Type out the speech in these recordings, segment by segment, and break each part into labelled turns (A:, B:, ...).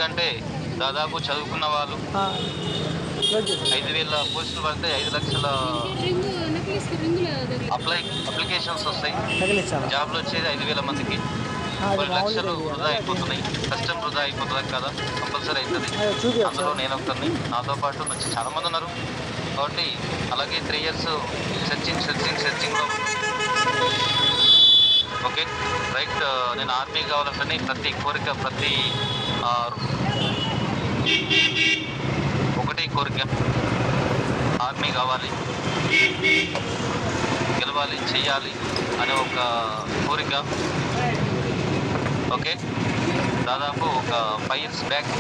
A: ఎందుకంటే దాదాపు చదువుకున్న వాళ్ళు 5,000 పోస్టులు పడితే 5 లక్షల అప్లికేషన్స్ వస్తాయి. జాబ్లు వచ్చేది 5,000 మందికి. కొన్ని లక్షలు వృధా అయిపోతున్నాయి. కష్టం వృధా అయిపోతుంది కదా, కంపల్సరీ అవుతుంది. అందులో నేను ఒకరిని, నాతో పాటు చాలా మంది ఉన్నారు. కాబట్టి అలాగే 3 years సెర్చింగ్లో ఓకే రైట్. నేను ఆర్మీ కావాలని ప్రతి కోరిక, ఒకటి కోరిక, ఆర్మీ కావాలి, గెలవాలి, చెయ్యాలి అనే ఒక కోరిక. ఓకే, దాదాపు ఒక 5 years బ్యాక్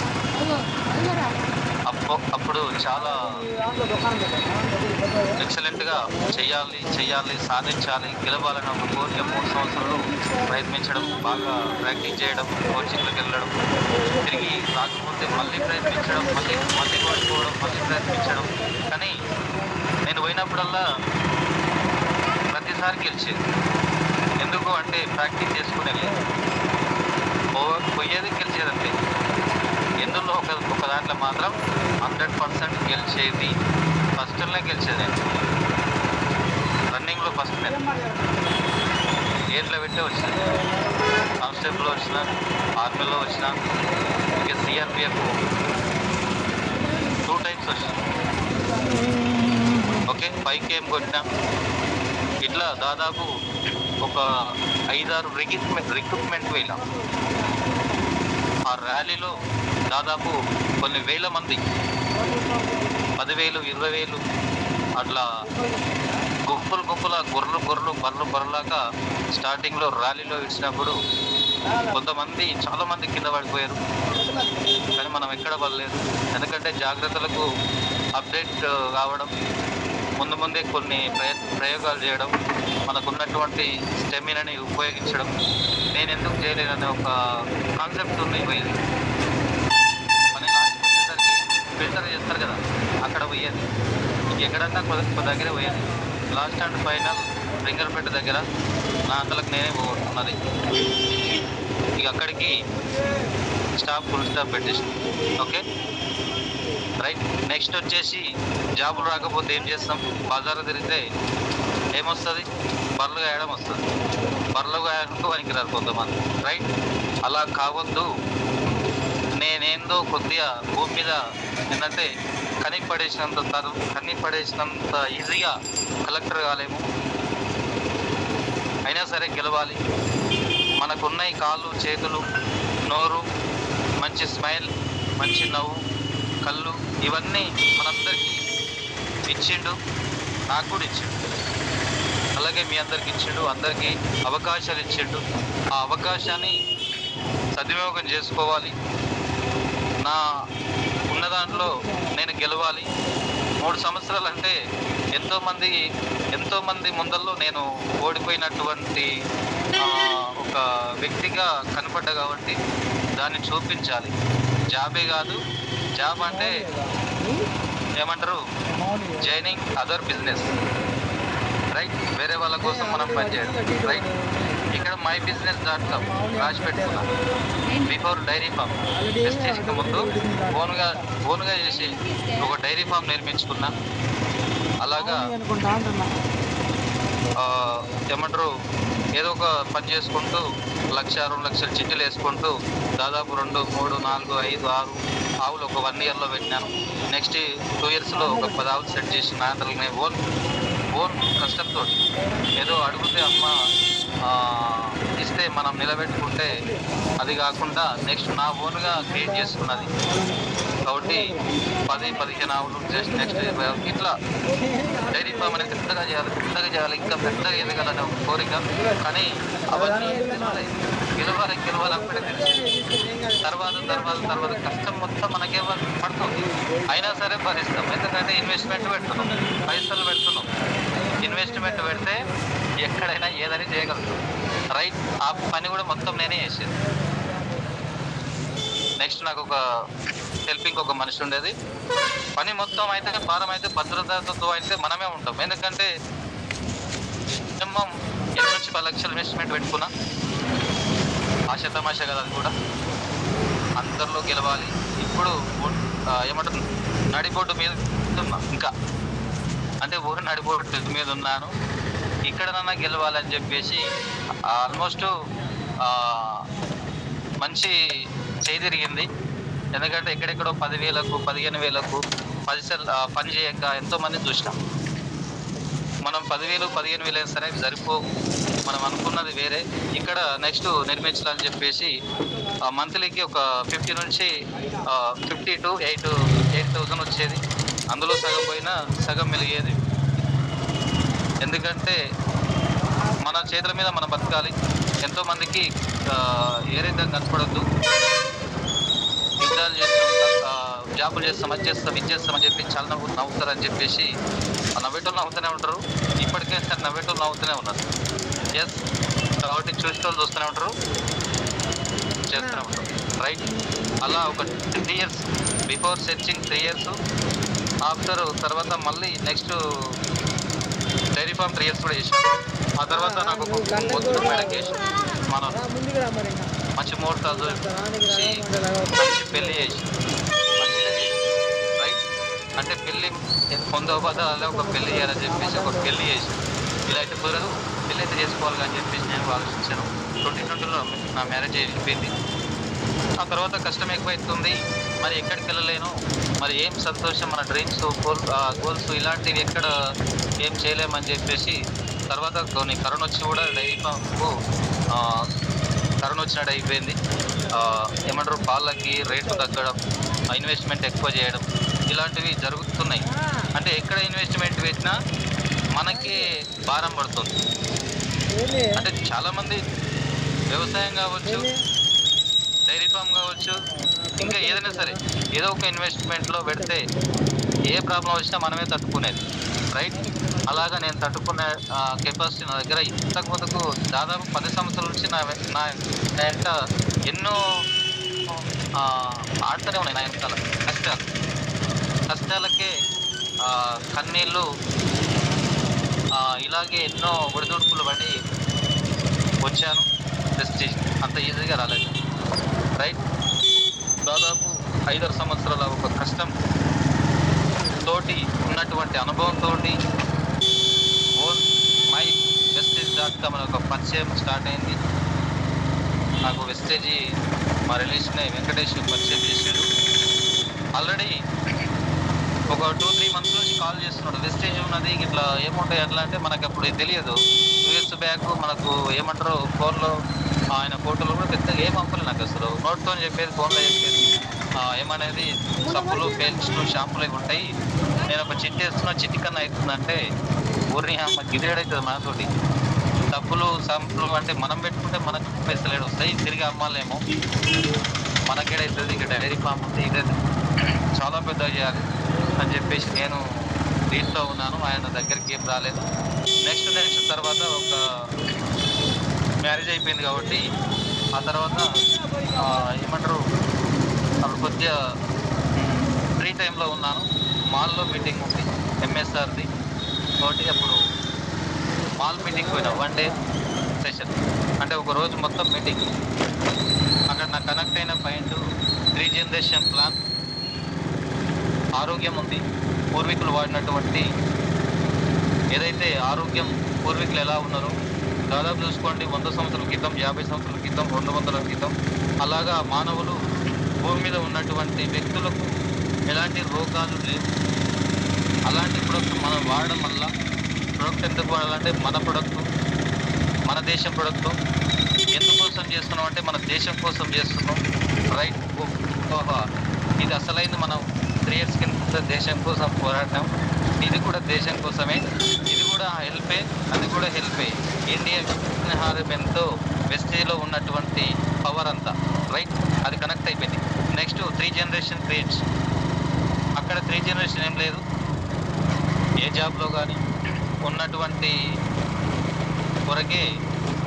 A: అప్పుడు చాలా ఎక్సలెంట్గా చెయ్యాలి, సాధించాలి, గెలవాలని ఒక కోరిక. 3 సంవత్సరాలు ప్రయత్నించడం, బాగా ప్రాక్టీస్ చేయడం, కోచింగ్లకు వెళ్ళడం, తిరిగి రాకపోతే మళ్ళీ ప్రయత్నించడం, మళ్ళీ ఓడిపోవడం, మళ్ళీ ప్రయత్నించడం. కానీ నేను పోయినప్పుడల్లా ప్రతిసారి గెలిచేది. ఎందుకు అంటే ప్రాక్టీస్ చేసుకునేది, పోయేది గెలిచేదంతే. ఎందులో ఒక దాంట్లో మాత్రం 100% గెలిచేది. ఫస్ట్లోనే గెలిచేది. నేను రన్నింగ్లో ఫస్ట్, నేను ఏట్లో పెట్టే వచ్చిన, కానిస్టేబుల్లో వచ్చిన, ఆర్మీలో వచ్చిన, ఇక CRPF 2 times వచ్చిన. ఓకే, 5 KM కొట్టినా. ఇట్లా దాదాపు ఒక 5-6 రిక్రూట్మెంట్ వెళ్ళాం. ఆ ర్యాలీలో దాదాపు కొన్ని వేల మంది, 10,000, 20,000 అట్లా గుంపుల బర్రెలాగా స్టార్టింగ్లో ర్యాలీలో ఇచ్చినప్పుడు చాలామంది కింద పడిపోయారు. కానీ మనం ఎక్కడ పడలేదు. ఎందుకంటే జాగ్రత్తలకు అప్డేట్ కావడం, ముందే కొన్ని ప్రయోగాలు చేయడం, మనకున్నటువంటి స్టెమినాని ఉపయోగించడం. నేను ఎందుకు చేయలేననే ఒక కాన్సెప్ట్ ఉంది. పోయేది మన లాస్ట్ వచ్చేసరికి ఫిల్టర్ చేస్తారు కదా, అక్కడ పోయేది. ఇంకెక్కడన్నా కొద్ది దగ్గర పోయేది. లాస్ట్ అండ్ ఫైనల్ రింగర్పేట దగ్గర నా అంతలకు నేనే పోగొట్టుకున్నది. ఇక అక్కడికి ఫుల్ స్టాప్ పెట్టేసి. Okay right. నెక్స్ట్ వచ్చేసి జాబులు రాకపోతే ఏం చేస్తాం? బజారు తిరిగితే ఏమొస్తుంది? బర్రెలు గాయడం వస్తుంది. బర్రెలు గాయడానికి పనికిరారు కొంతమంది. రైట్, అలా కావద్దు. నేనేందో కొద్దిగా భూమి మీద ఏంటంటే కని పడేసినంత ఈజీగా కలెక్టర్ కాలేము. అయినా సరే గెలవాలి. మనకున్న ఈ కాళ్ళు, చేతులు, నోరు, మంచి స్మైల్, మంచి నవ్వు, కళ్ళు, ఇవన్నీ మనందరికీ ఇచ్చిండు. నాకు కూడా ఇచ్చిండు, అలాగే మీ అందరికి ఇచ్చిండు. అందరికీ అవకాశాలు ఇచ్చిండు. ఆ అవకాశాన్ని సద్వినియోగం చేసుకోవాలి. నా ఉన్న దాంట్లో నేను గెలవాలి. 3 సంవత్సరాలు అంటే ఎంతోమంది ముందల్లో నేను ఓడిపోయినటువంటి ఒక వ్యక్తిగా కనపడ్డా కాబట్టి దాన్ని చూపించాలి. జాబే కాదు, జాబ్ అంటే ఏమంటారు, జాయినింగ్ అదర్ బిజినెస్. రైట్, వేరే వాళ్ళ కోసం మనం పనిచేయడం. రైట్, ఇక్కడ MyBusiness.com రాసి పెట్టుకున్నాం. బిఫోర్ డైరీ ఫామ్ చేసే ముందు ఓన్గా చేసి ఒక డైరీ ఫామ్ నిర్మించుకున్నా. అలాగా ఏమంటారు, ఏదో ఒక పని చేసుకుంటూ 1,00,000, 2 లక్షలు చిట్టీలు వేసుకుంటూ దాదాపు 2, 3, 4, 5, 6 ఆవులు ఒక 1 yearలో పెట్టినాను. నెక్స్ట్ 2 yearsలో ఒక 10 ఆవులు సెట్ చేసి నా అంతలో ఓన్ కష్టంతో ఏదో అడిగితే అమ్మ ఇస్తే మనం నిలబెట్టుకుంటే అది కాకుండా నెక్స్ట్ నా ఓన్గా క్రియేట్ చేసుకున్నది. కాబట్టి 10-15 ఆవులు జస్ట్ నెక్స్ట్ ఇట్లా డైరీ ఫామ్ అనేది పెద్దగా చేయాలి, ఇంకా పెద్దగా ఎదగాలనే ఒక కోరిక. కానీ అవన్నీ గెలవాలి అప్పుడే తెలిసి తర్వాత కష్టం మొత్తం మనకే పడుతుంది. అయినా సరే భరిస్తాం. ఎందుకంటే ఇన్వెస్ట్మెంట్ పెడుతున్నాం, పైసలు పెడుతున్నాం. ఇన్వెస్ట్మెంట్ పెడితే ఎక్కడైనా ఏదని చేయగలుగుతాం. రైట్, ఆ పని కూడా మొత్తం నేనే చేసేది. నెక్స్ట్ నాకు ఒక హెల్పింగ్ ఒక మనిషి ఉండేది. పని మొత్తం అయితే భారం అయితే భద్రతతో అయితే మనమే ఉంటాం. ఎందుకంటే మినిమం 8 నుంచి 10 లక్షలు ఇన్వెస్ట్మెంట్ పెట్టుకున్నా. ఆశ తమాష కదా, అది కూడా అందరిలో గెలవాలి. ఇప్పుడు ఏమంటారు నడిబొడ్డు మీద ఉన్నా, ఇంకా అంటే ఊరు నడిబొడ్డు మీద ఉన్నాను. ఇక్కడనన్నా గెలవాలని చెప్పేసి ఆల్మోస్ట్ మంచి చేయి తిరిగింది. ఎందుకంటే ఎక్కడెక్కడో 10,000కు 15,000కు 10 పని చేయక ఎంతో మంది చూసినాం. మనం 10,000 15,000 సరే సరిపోవు. మనం అనుకున్నది వేరే. ఇక్కడ నెక్స్ట్ నిర్మించాలని చెప్పేసి మంత్లీకి ఒక 50 నుంచి 50 to 8,000 వచ్చేది. అందులో సగం పోయినా సగం మెలిగేది. ఎందుకంటే మన చేతుల మీద మనం బతకాలి. ఎంతో మందికి ఏదైతే కనపడద్దు, యుద్ధాలు చేస్తాం, జాబులు చేస్తాం, అది చేస్తాం, ఇది చేస్తామని చెప్పి చాలా నవ్వుతారని చెప్పేసి నవ్వేటోళ్ళు నవ్వుతూనే ఉంటారు. ఇప్పటికే నవ్వేటోళ్ళు నవ్వుతూనే ఉన్నారు. ఎస్, కాబట్టి చూసేటోళ్ళు చూస్తూనే ఉంటారు, చేస్తూనే ఉంటారు. రైట్. అలా ఒక 3 years before searching 3 years, after తర్వాత మళ్ళీ నెక్స్ట్ డైరీ ఫార్మ్ 3 years కూడా చేశాను. ఆ తర్వాత నాకు మొత్తం మెడకేషన్ మనం మంచి ముహూర్తాలు మంచి పెళ్లి చేసి మంచిగా చేసి, రైట్. అంటే పెళ్ళి పొందకపోతే అలా ఒక పెళ్లి చేయాలని చెప్పేసి ఒక పెళ్లి చేసి, ఇలా అయితే కుదరదు, పెళ్ళి అయితే చేసుకోవాలి అని చెప్పేసి నేను ఆలోచించాను. 2020లో నా మ్యారేజ్ అయిపోయింది. ఆ తర్వాత కష్టం ఎక్కువైతుంది, మరి ఎక్కడికి వెళ్ళలేను, మరి ఏం సంతోషం, మన డ్రీమ్స్ గోల్స్ ఇలాంటివి ఎక్కడ ఏం చేయలేమని చెప్పేసి తర్వాత కొన్ని కరోనా వచ్చి కూడా డైరీ ఫామ్కు కరోనా వచ్చినట్టు అయిపోయింది. ఏమంటారు పాలకి రేట్లు తగ్గడం, ఇన్వెస్ట్మెంట్ ఎక్కువ చేయడం, ఇలాంటివి జరుగుతున్నాయి. అంటే ఎక్కడ ఇన్వెస్ట్మెంట్ పెట్టినా మనకి భారం పడుతుంది. అంటే చాలామంది వ్యవసాయం కావచ్చు, డైరీ ఫామ్ కావచ్చు, ఇంకా ఏదైనా సరే ఏదో ఒక ఇన్వెస్ట్మెంట్లో పెడితే ఏ ప్రాబ్లం వచ్చినా మనమే తట్టుకునేది, రైట్. అలాగా నేను తట్టుకునే కెపాసిటీ నా దగ్గర ఇంతకు ముందుకు దాదాపు 10 సంవత్సరాల నుంచి నా వెంట ఎన్నో ఆడుతూనే ఉన్నాయి. నా వెనకాల కష్టాలకే కన్నీళ్ళు, ఇలాగే ఎన్నో ఒడిదుడుకులు పడి వచ్చాను. ప్రెస్టీజ్ అంత ఈజీగా రాలేదు, రైట్. దాదాపు 5-6 సంవత్సరాల ఒక కష్టం తోటి ఉన్నటువంటి అనుభవంతో మై వెస్టేజ్.com అనే ఒక పరిచయం స్టార్ట్ అయింది. నాకు వెస్టేజీ మా రిలేషన్ వెంకటేష్ పరిచయం చేశాడు. ఆల్రెడీ ఒక 2-3 months నుంచి కాల్ చేస్తున్నాడు, వెస్టేజ్ ఉన్నది ఇట్లా ఏముంటాయి అట్లా. అంటే మనకు అప్పుడు తెలియదు. 2 years బ్యాక్ మనకు ఏమంటారు ఫోన్లో ఆయన ఫోటోలు కూడా పెద్దగా ఏం పంపలేదు నాకు. అసలు నోట్తో చెప్పేది, ఫోన్లో చెప్పేది. ఏమనేది సబ్బులు, పేస్ట్లు, షాంపులు ఇవి ఉంటాయి. నేను ఒక చిట్టి వేస్తున్నా, చిట్టి కన్నా అవుతుందంటే ఊరిని గిరిగడవుతుంది మనతోటి. సబ్బులు షాంపులు అంటే మనం పెట్టుకుంటే మనకు పైసలేడు వస్తాయి, తిరిగి అమ్మాలేమో, మనకేడవుతుంది. ఇక డైరీ ఫామ్ ఉంది, ఇదే చాలా పెద్ద చేయాలి అని చెప్పేసి నేను దీంట్లో ఉన్నాను. ఆయన దగ్గరికి ఏం రాలేదు. నెక్స్ట్ తర్వాత ఒక మ్యారేజ్ అయిపోయింది కాబట్టి ఆ తర్వాత ఏమంటారు అప్పుడు కొద్దిగా ఫ్రీ టైంలో ఉన్నాను. మాల్లో మీటింగ్ ఉంది ఎంఎస్ఆర్ది కాబట్టి అప్పుడు మాల్ మీటింగ్ పోయినా 1 day సెషన్, అంటే ఒక రోజు మొత్తం మీటింగ్. అక్కడ నాకు కనెక్ట్ అయిన పాయింట్ 3 generation ప్లాన్, ఆరోగ్యం ఉంది. పూర్వీకులు వాడినటువంటి ఏదైతే ఆరోగ్యం, పూర్వీకులు ఎలా ఉన్నారో దాదాపు చూసుకోండి 100 సంవత్సరాల క్రితం, 50 సంవత్సరాల క్రితం, 200 క్రితం, అలాగా మానవులు భూమి మీద ఉన్నటువంటి వ్యక్తులకు ఎలాంటి రోగాలు లేవు. అలాంటి ప్రొడక్ట్ మనం వాడడం వల్ల, ప్రొడక్ట్ ఎందుకు వాడాలంటే మన ప్రొడక్ట్, మన దేశం ప్రొడక్ట్. ఎందుకోసం చేస్తున్నాం అంటే మన దేశం కోసం చేస్తున్నాం, రైట్. ఇది అసలైంది. మనం 3 years కింద దేశం కోసం పోరాటం, ఇది కూడా దేశం కోసమే, ఇది కూడా హెల్పే, అది కూడా హెల్పే. ఇండియన్ హారం ఎంతో వెస్టేజ్లో ఉన్నటువంటి పవర్ అంతా, రైట్, అది కనెక్ట్ అయిపోయింది. Next 3 generation creates. అక్కడ 3 generation ఏం లేదు, ఏ జాబ్లో కానీ ఉన్నటువంటి కొరకే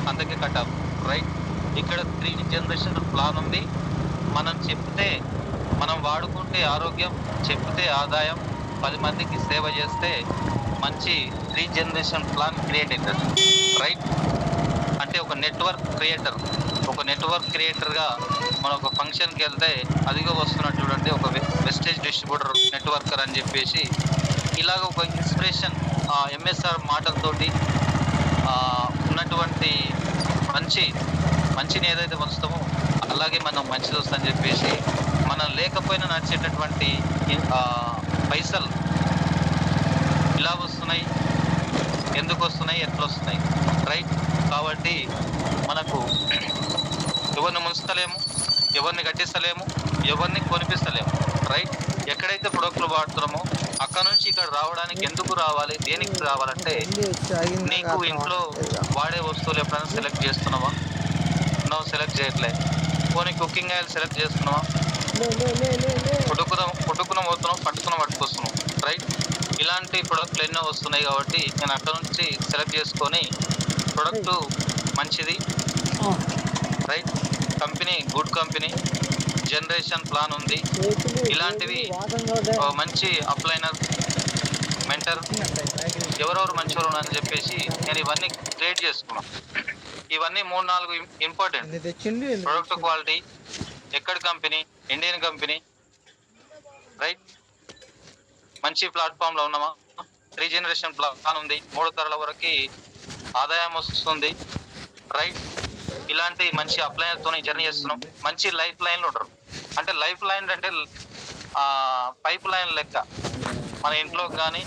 A: అంతకే కట్టాం, రైట్. ఇక్కడ 3 generation ప్లాన్ ఉంది. మనం చెప్తే, మనం వాడుకుంటే ఆరోగ్యం, చెప్తే ఆదాయం, 10 మందికి సేవ చేస్తే మంచి 3 generation ప్లాన్ క్రియేట్ అవుతుంది, రైట్. అంటే ఒక నెట్వర్క్ క్రియేటర్గా మనం ఒక ఫంక్షన్కి వెళ్తే అదిగో వస్తున్నట్టు చూడండి ఒక వెస్టేజ్ డిస్ట్రిబ్యూటర్ నెట్వర్కర్ అని చెప్పేసి ఇలాగ ఒక ఇన్స్పిరేషన్ ఎంఎస్ఆర్ మాటలతోటి ఉన్నటువంటి మంచి మంచిని ఏదైతే వస్తామో అలాగే మనం మంచిది వస్తుందని చెప్పేసి మనం లేకపోయినా నడిచేటటువంటి పైసలు ఇలా వస్తున్నాయి, ఎందుకు వస్తున్నాయి, ఎట్లా వస్తున్నాయి, రైట్. కాబట్టి మనకు ఎవరిని ముంచలేము, ఎవరిని కట్టిస్తలేము, ఎవరిని కొనిపిస్తలేము, రైట్. ఎక్కడైతే ప్రొడక్ట్లు వాడుతున్నామో అక్కడ నుంచి ఇక్కడ రావడానికి ఎందుకు రావాలి, దేనికి రావాలంటే నీకు ఇంట్లో వాడే వస్తువులు ఎప్పుడైనా సెలెక్ట్ చేస్తున్నావా? నువ్వు సెలెక్ట్ చేయట్లే. పోనీ కుకింగ్ ఆయిల్ సెలెక్ట్ చేస్తున్నావా? పుట్టుకున పోతున్నావు, పట్టుకొస్తున్నావు, రైట్. ఇలాంటి ప్రొడక్ట్లు ఎన్నో వస్తున్నాయి కాబట్టి నేను అక్కడ నుంచి సెలెక్ట్ చేసుకొని ప్రొడక్ట్ మంచిది, right, company good company, generation plan ఉంది, ఇలాంటివి మంచి అప్లైనర్, మెంటర్, ఎవరెవరు మంచివారు అని చెప్పేసి నేను ఇవన్నీ క్రియేట్ చేసుకున్నాను. ఇవన్నీ 3-4 ఇంపార్టెంట్. ప్రొడక్ట్ క్వాలిటీ, ఎక్కడ కంపెనీ, ఇండియన్ కంపెనీ, రైట్, మంచి ప్లాట్ఫామ్ లో ఉన్నామా, 3 జనరేషన్ ప్లాన్ ఉంది, 3 తరాల వరకు ఆదాయం వస్తుంది, రైట్. ఇలాంటి మంచి అప్లైనర్తో జర్నీ చేస్తున్నాం. మంచి లైఫ్ లైన్లు ఉంటారు. అంటే లైఫ్ లైన్ అంటే పైప్ లైన్ లెక్క. మన ఇంట్లో కానీ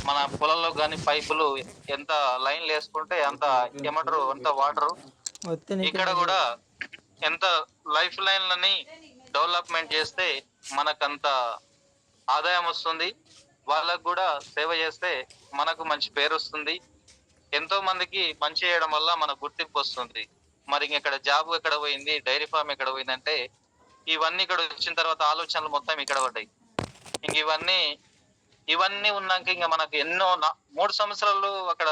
A: మన పొలంలో కానీ పైపులు ఎంత లైన్లు వేసుకుంటే అంత ఏమంటారు, అంత వాటరు. ఇక్కడ కూడా ఎంత లైఫ్ లైన్లని డెవలప్మెంట్ చేస్తే మనకంత ఆదాయం వస్తుంది, వాళ్ళకు కూడా సేవ చేస్తే మనకు మంచి పేరు వస్తుంది, ఎంతో మందికి మంచి చేయడం వల్ల మన గుర్తింపు వస్తుంది. మరి ఇక్కడ జాబ్ ఎక్కడ పోయింది, డైరీ ఫామ్ ఎక్కడ పోయిందంటే ఇవన్నీ ఇక్కడ వచ్చిన తర్వాత ఆలోచనలు మొత్తం ఇక్కడ పడ్డాయి. ఇంక ఇవన్నీ ఉన్నాక ఇంకా మనకు ఎన్నో 3 సంవత్సరాలు అక్కడ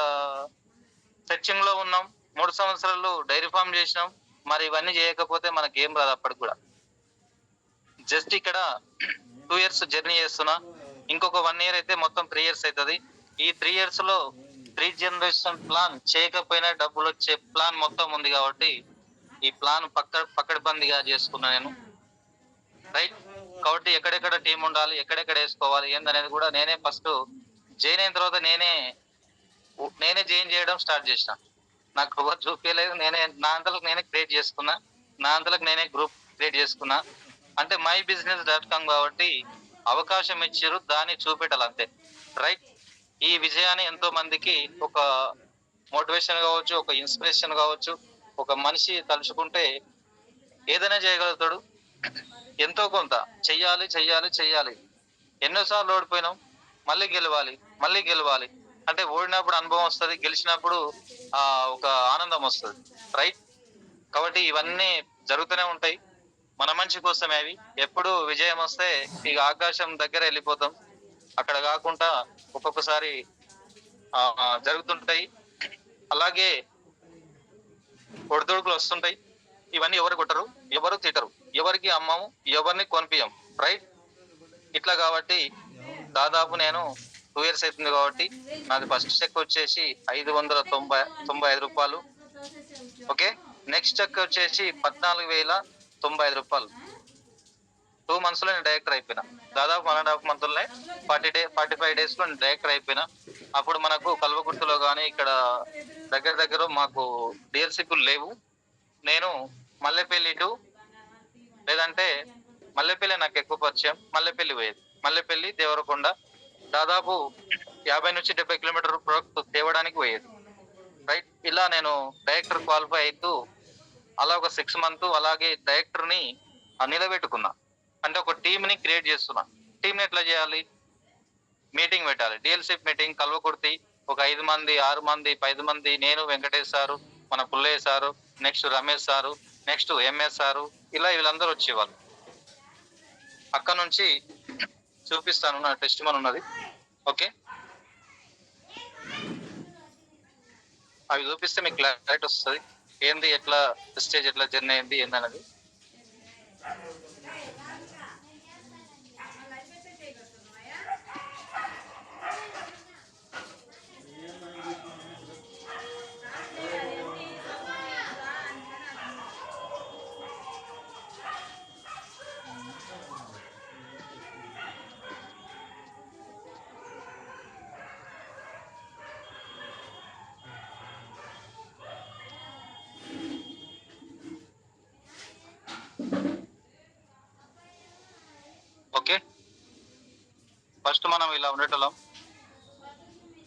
A: సెర్చింగ్ లో ఉన్నాం, 3 సంవత్సరాలు డైరీ ఫామ్ చేసినాం. మరి ఇవన్నీ చేయకపోతే మనకి ఏం రాదు. అప్పటికి కూడా జస్ట్ ఇక్కడ 2 years జర్నీ చేస్తున్నా. ఇంకొక 1 year అయితే మొత్తం 3 years అవుతుంది. ఈ 3 years లో 3 జనరేషన్ ప్లాన్ చేయకపోయినా డబ్బులు వచ్చే ప్లాన్ మొత్తం ఉంది కాబట్టి ఈ ప్లాన్ పక్కడబందిగా చేసుకున్నా నేను, రైట్. కాబట్టి ఎక్కడెక్కడ టీం ఉండాలి, ఎక్కడెక్కడ వేసుకోవాలి ఏందనేది కూడా నేనే ఫస్ట్ జాయిన్ అయిన తర్వాత నేనే జాయిన్ చేయడం స్టార్ట్ చేసిన. నాకు ఎవరు చూపించలేదు, నా అంతలకు నేనే క్రియేట్ చేసుకున్నా, నా అంతలకు నేనే గ్రూప్ క్రియేట్ చేసుకున్నా. అంటే mybusiness.com కాబట్టి అవకాశం ఇచ్చారు, దాన్ని చూపెట్టాలి అంతే, రైట్. ఈ విజయాన్ని ఎంతో మందికి ఒక మోటివేషన్ కావచ్చు, ఒక ఇన్స్పిరేషన్ కావచ్చు. ఒక మనిషి తలుచుకుంటే ఏదైనా చేయగలుగుతాడు. ఎంతో కొంత చెయ్యాలి. ఎన్నోసార్లు ఓడిపోయినాం, మళ్ళీ గెలవాలి. అంటే ఓడినప్పుడు అనుభవం వస్తుంది, గెలిచినప్పుడు ఒక ఆనందం వస్తుంది, రైట్. కాబట్టి ఇవన్నీ జరుగుతూనే ఉంటాయి మన మంచి కోసమే. అవి ఎప్పుడు విజయం వస్తే ఇక ఆకాశం దగ్గర వెళ్ళిపోతాం, అక్కడ కాకుండా ఒక్కొక్కసారి జరుగుతుంటాయి. అలాగే ఒడిదుడుకులు వస్తుంటాయి. ఇవన్నీ ఎవరు కొట్టరు, ఎవరు తిట్టరు, ఎవరికి అమ్మము, ఎవరిని కొనిపియం, రైట్. ఇట్లా కాబట్టి దాదాపు నేను 2 years అవుతుంది కాబట్టి నాది ఫస్ట్ చెక్ వచ్చేసి 595 రూపాయలు. ఓకే, నెక్స్ట్ చెక్ వచ్చేసి 14,095 రూపాయలు. 2 months లో నేను డైరెక్టర్ అయిపోయినా. దాదాపు 1.5 months 45 days లో నేను డైరెక్టర్ అయిపోయినా. అప్పుడు మనకు కల్వకుర్తిలో కానీ ఇక్కడ దగ్గర మాకు డీలర్షిప్లు లేవు. నేను మల్లెపల్లి లేదంటే మల్లెపల్లి నాకు ఎక్కువ పరిచయం, మల్లెపల్లి పోయేది. మల్లెపల్లి, దేవరకొండ దాదాపు 50 నుంచి 70 కిలోమీటర్ ప్రొడక్ట్ తేవడానికి పోయేది, రైట్. ఇలా నేను డైరెక్టర్ క్వాలిఫై అవుతూ అలా ఒక 6 months అలాగే డైరెక్టర్ని నిలబెట్టుకున్నా. అంటే ఒక టీంని క్రియేట్ చేస్తున్నా. టీంని ఎట్లా చేయాలి, మీటింగ్ పెట్టాలి, డీఎల్షిప్ మీటింగ్. కల్వకుర్తి ఒక 5 మంది 6 మంది 10 మంది, నేను, వెంకటేష్ సారు, మన Pullaiah sir, next Ramesh sir, next MS sir, ఇలా వీళ్ళందరూ వచ్చేవాళ్ళు. అక్కడ నుంచి చూపిస్తాను, నా టెస్ట్ మన్ ఉన్నది. ఓకే, అవి చూపిస్తే మీకు క్లారిటీ వస్తుంది ఏంది, ఎట్లా స్టేజ్ ఎట్లా జర్నీ అయింది ఏందన్నది. ఓకే, ఫస్ట్ మనం ఇలా ఉండేటోళ్ళం.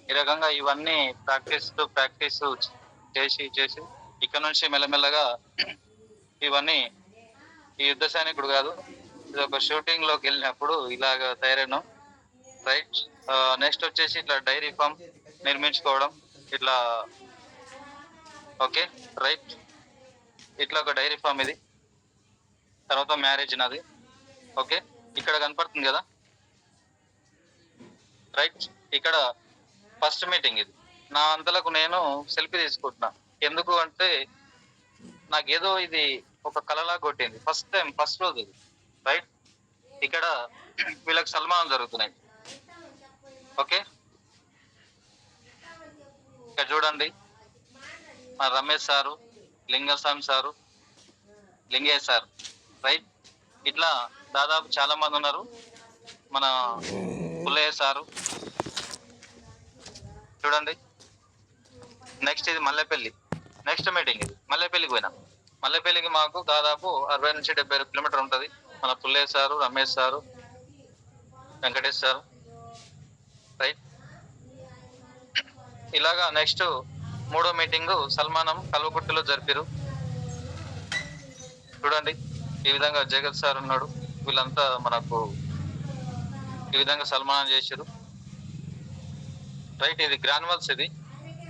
A: ఈ రకంగా ఇవన్నీ ప్రాక్టీస్ చేసి చేసి ఇక్కడ నుంచి మెల్లమెల్లగా ఇవన్నీ ఈ యుద్ధ సైనికుడు కాదు, ఇది ఒక షూటింగ్ లోకి వెళ్ళినప్పుడు ఇలాగ తయారైనాం. రైట్. నెక్స్ట్ వచ్చేసి ఇట్లా డైరీ ఫామ్ నిర్మించుకోవడం ఇట్లా. Okay, right. ఇట్లా ఒక డైరీ ఫామ్ ఇది. తర్వాత మ్యారేజ్ నాది. ఓకే, ఇక్కడ కనపడుతుంది కదా. రైట్. ఇక్కడ ఫస్ట్ మీటింగ్ ఇది. నా అంతలకు నేను సెల్ఫీ తీసుకుంటున్నా. ఎందుకు అంటే నాకు ఏదో ఇది ఒక కలలా కొట్టింది. ఫస్ట్ టైం, ఫస్ట్ రోజు ఇది. రైట్. ఇక్కడ వీళ్ళకి సన్మానం జరుగుతున్నాయి. ఓకే, ఇక్కడ చూడండి, మా Ramesh sir, Lingaswamy sir, Lingaiah sir. Right. ఇట్లా దాదాపు చాలా మంది ఉన్నారు. మన పుల్లయ్య సారు చూడండి. నెక్స్ట్ ఇది మల్లెపల్లి. నెక్స్ట్ మీటింగ్ ఇది మల్లెపల్లికి పోయినా. మల్లెపల్లికి మాకు దాదాపు 60 నుంచి 70 కిలోమీటర్ ఉంటుంది. మన Pullaiah sir, Ramesh sir, Venkatesh sir. Right. ఇలాగా నెక్స్ట్ 3వ మీటింగ్ సల్మానం కల్వకుర్తిలో జరిపారు. చూడండి, ఈ విధంగా జగత్ సార్ ఉన్నాడు. వీళ్ళంతా మనకు ఈ విధంగా సల్మానం చేశారు. రైట్. ఇది గ్రాన్యువల్స్, ఇది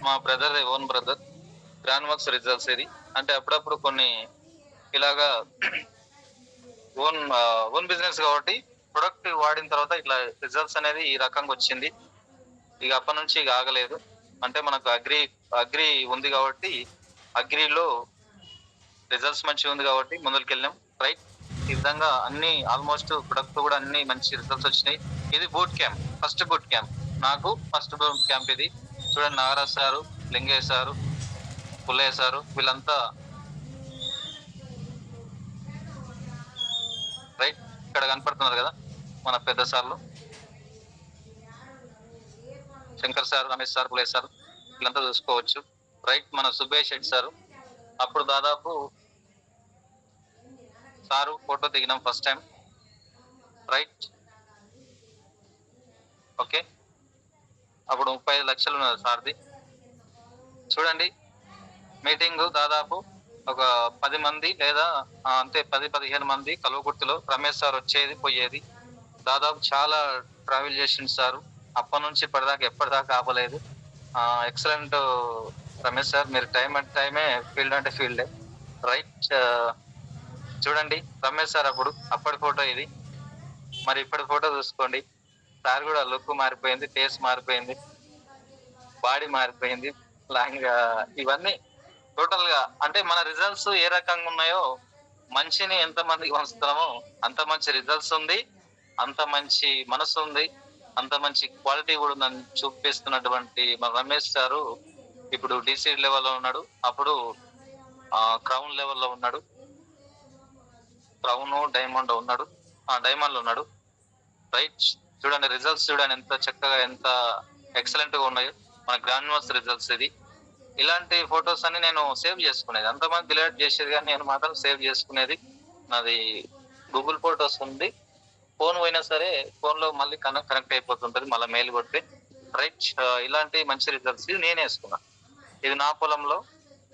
A: మా brother, own brother granules results ఇది. అంటే అప్పుడప్పుడు కొన్ని ఇలాగా ఓన్ బిజినెస్ కాబట్టి ప్రొడక్ట్ వాడిన తర్వాత ఇట్లా రిజల్ట్స్ అనేది ఈ రకంగా వచ్చింది. ఇక అప్పటి నుంచి ఇక ఆగలేదు. అంటే మనకు అగ్రి ఉంది కాబట్టి అగ్రిలో రిజల్ట్స్ మంచిగా ఉంది కాబట్టి ముందుకు వెళ్ళాం. రైట్. ఈ విధంగా అన్ని ఆల్మోస్ట్ ప్రొడక్ట్ కూడా అన్ని మంచి రిజల్ట్స్ వచ్చినాయి. ఇది boot camp, first boot camp నాకు. ఫస్ట్ బూట్ క్యాంప్ ఇది. చూడండి, Nagaraj sir, Lingaiah sir, Pullaiah sir, వీళ్ళంతా. రైట్. ఇక్కడ కనపడుతున్నారు కదా మన పెద్ద సార్లు, Shankar sir, Ramesh sir, Pullaiah sir, వీళ్ళంతా చూసుకోవచ్చు. రైట్. మన సుబ్బేష్ శెట్టి సారు. అప్పుడు దాదాపు సారు ఫోటో దిగినాం ఫస్ట్ టైం. రైట్. ఓకే, అప్పుడు 35 లక్షలు ఉన్నది సార్ది. చూడండి, మీటింగ్ దాదాపు ఒక 10 మంది లేదా అంతే 10-15 మంది కల్వకుర్తిలో. రమేష్ సార్ వచ్చేది పోయేది. దాదాపు చాలా ట్రావెల్ చేసింది సారు. అప్పటి నుంచి ఇప్పటిదాకా ఎప్పటిదాకా ఆపలేదు. ఎక్సలెంట్ రమేష్ సార్, మీరు టైం అంటే టైమే, ఫీల్డ్ అంటే ఫీల్డే. రైట్. చూడండి, రమేష్ సార్ అప్పటి ఫోటో ఇది. మరి ఇప్పటి ఫోటో చూసుకోండి. సార్ కూడా లుక్ మారిపోయింది, ఫేస్ మారిపోయింది, బాడీ మారిపోయింది, లాంగ్. ఇవన్నీ టోటల్ గా అంటే మన రిజల్ట్స్ ఏ రకంగా ఉన్నాయో, మంచిని ఎంత మందికి పంచుతున్నామో అంత మంచి రిజల్ట్స్ ఉంది, అంత మంచి మనసు ఉంది, అంత మంచి క్వాలిటీ కూడా ఉందని చూపిస్తున్నటువంటి మన రమేష్ సారు ఇప్పుడు డిసి లెవెల్లో ఉన్నాడు. అప్పుడు క్రౌన్ లెవెల్లో ఉన్నాడు. క్రౌన్ డైమండ్ ఉన్నాడు, డైమండ్ లో ఉన్నాడు. రైట్. చూడండి, రిజల్ట్స్ చూడండి ఎంత చక్కగా, ఎంత ఎక్సలెంట్ గా ఉన్నాయో మన గ్రాన్యువల్స్ రిజల్ట్స్ ఇది. ఇలాంటి ఫొటోస్ అన్ని నేను సేవ్ చేసుకునేది. అంతమంది డిలీట్ చేసేది కానీ నేను మాత్రం సేవ్ చేసుకునేది. నాది గూగుల్ ఫొటోస్ ఉంది. ఫోన్ పోయినా సరే ఫోన్ లో మళ్ళీ కనెక్ట్ అయిపోతుంటది, మళ్ళీ మెయిల్ కొడితే. రైట్. ఇలాంటి మంచి రిజల్ట్స్ ఇది నేను వేసుకున్నా. ఇది నా పొలంలో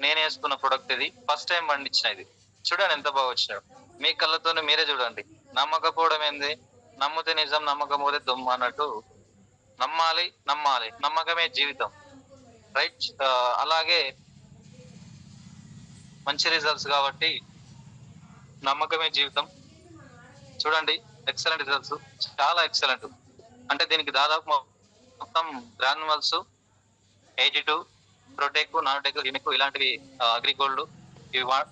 A: నేను వేసుకున్న ప్రొడక్ట్ ఇది. ఫస్ట్ టైం పండించిన ఇది. చూడండి ఎంత బాగా వచ్చినాడు. మీ కళ్ళతోనే మీరే చూడండి. నమ్మకపోవడం ఏంది, నమ్మితే నిజం, నమ్మకపోతే దుమ్ము అన్నట్టు. నమ్మాలి, నమ్మకమే జీవితం. రైట్. అలాగే మంచి రిజల్ట్స్ కాబట్టి నమ్మకమే జీవితం. చూడండి, ఎక్సలెంట్ రిజల్ట్స్, చాలా ఎక్సలెంట్. అంటే దీనికి దాదాపు మొత్తం గ్రాన్యువల్స్ 82, ప్రొటెక్, నానోటెక్, యూనిక్ ఇలాంటివి, అగ్రిగోల్డ్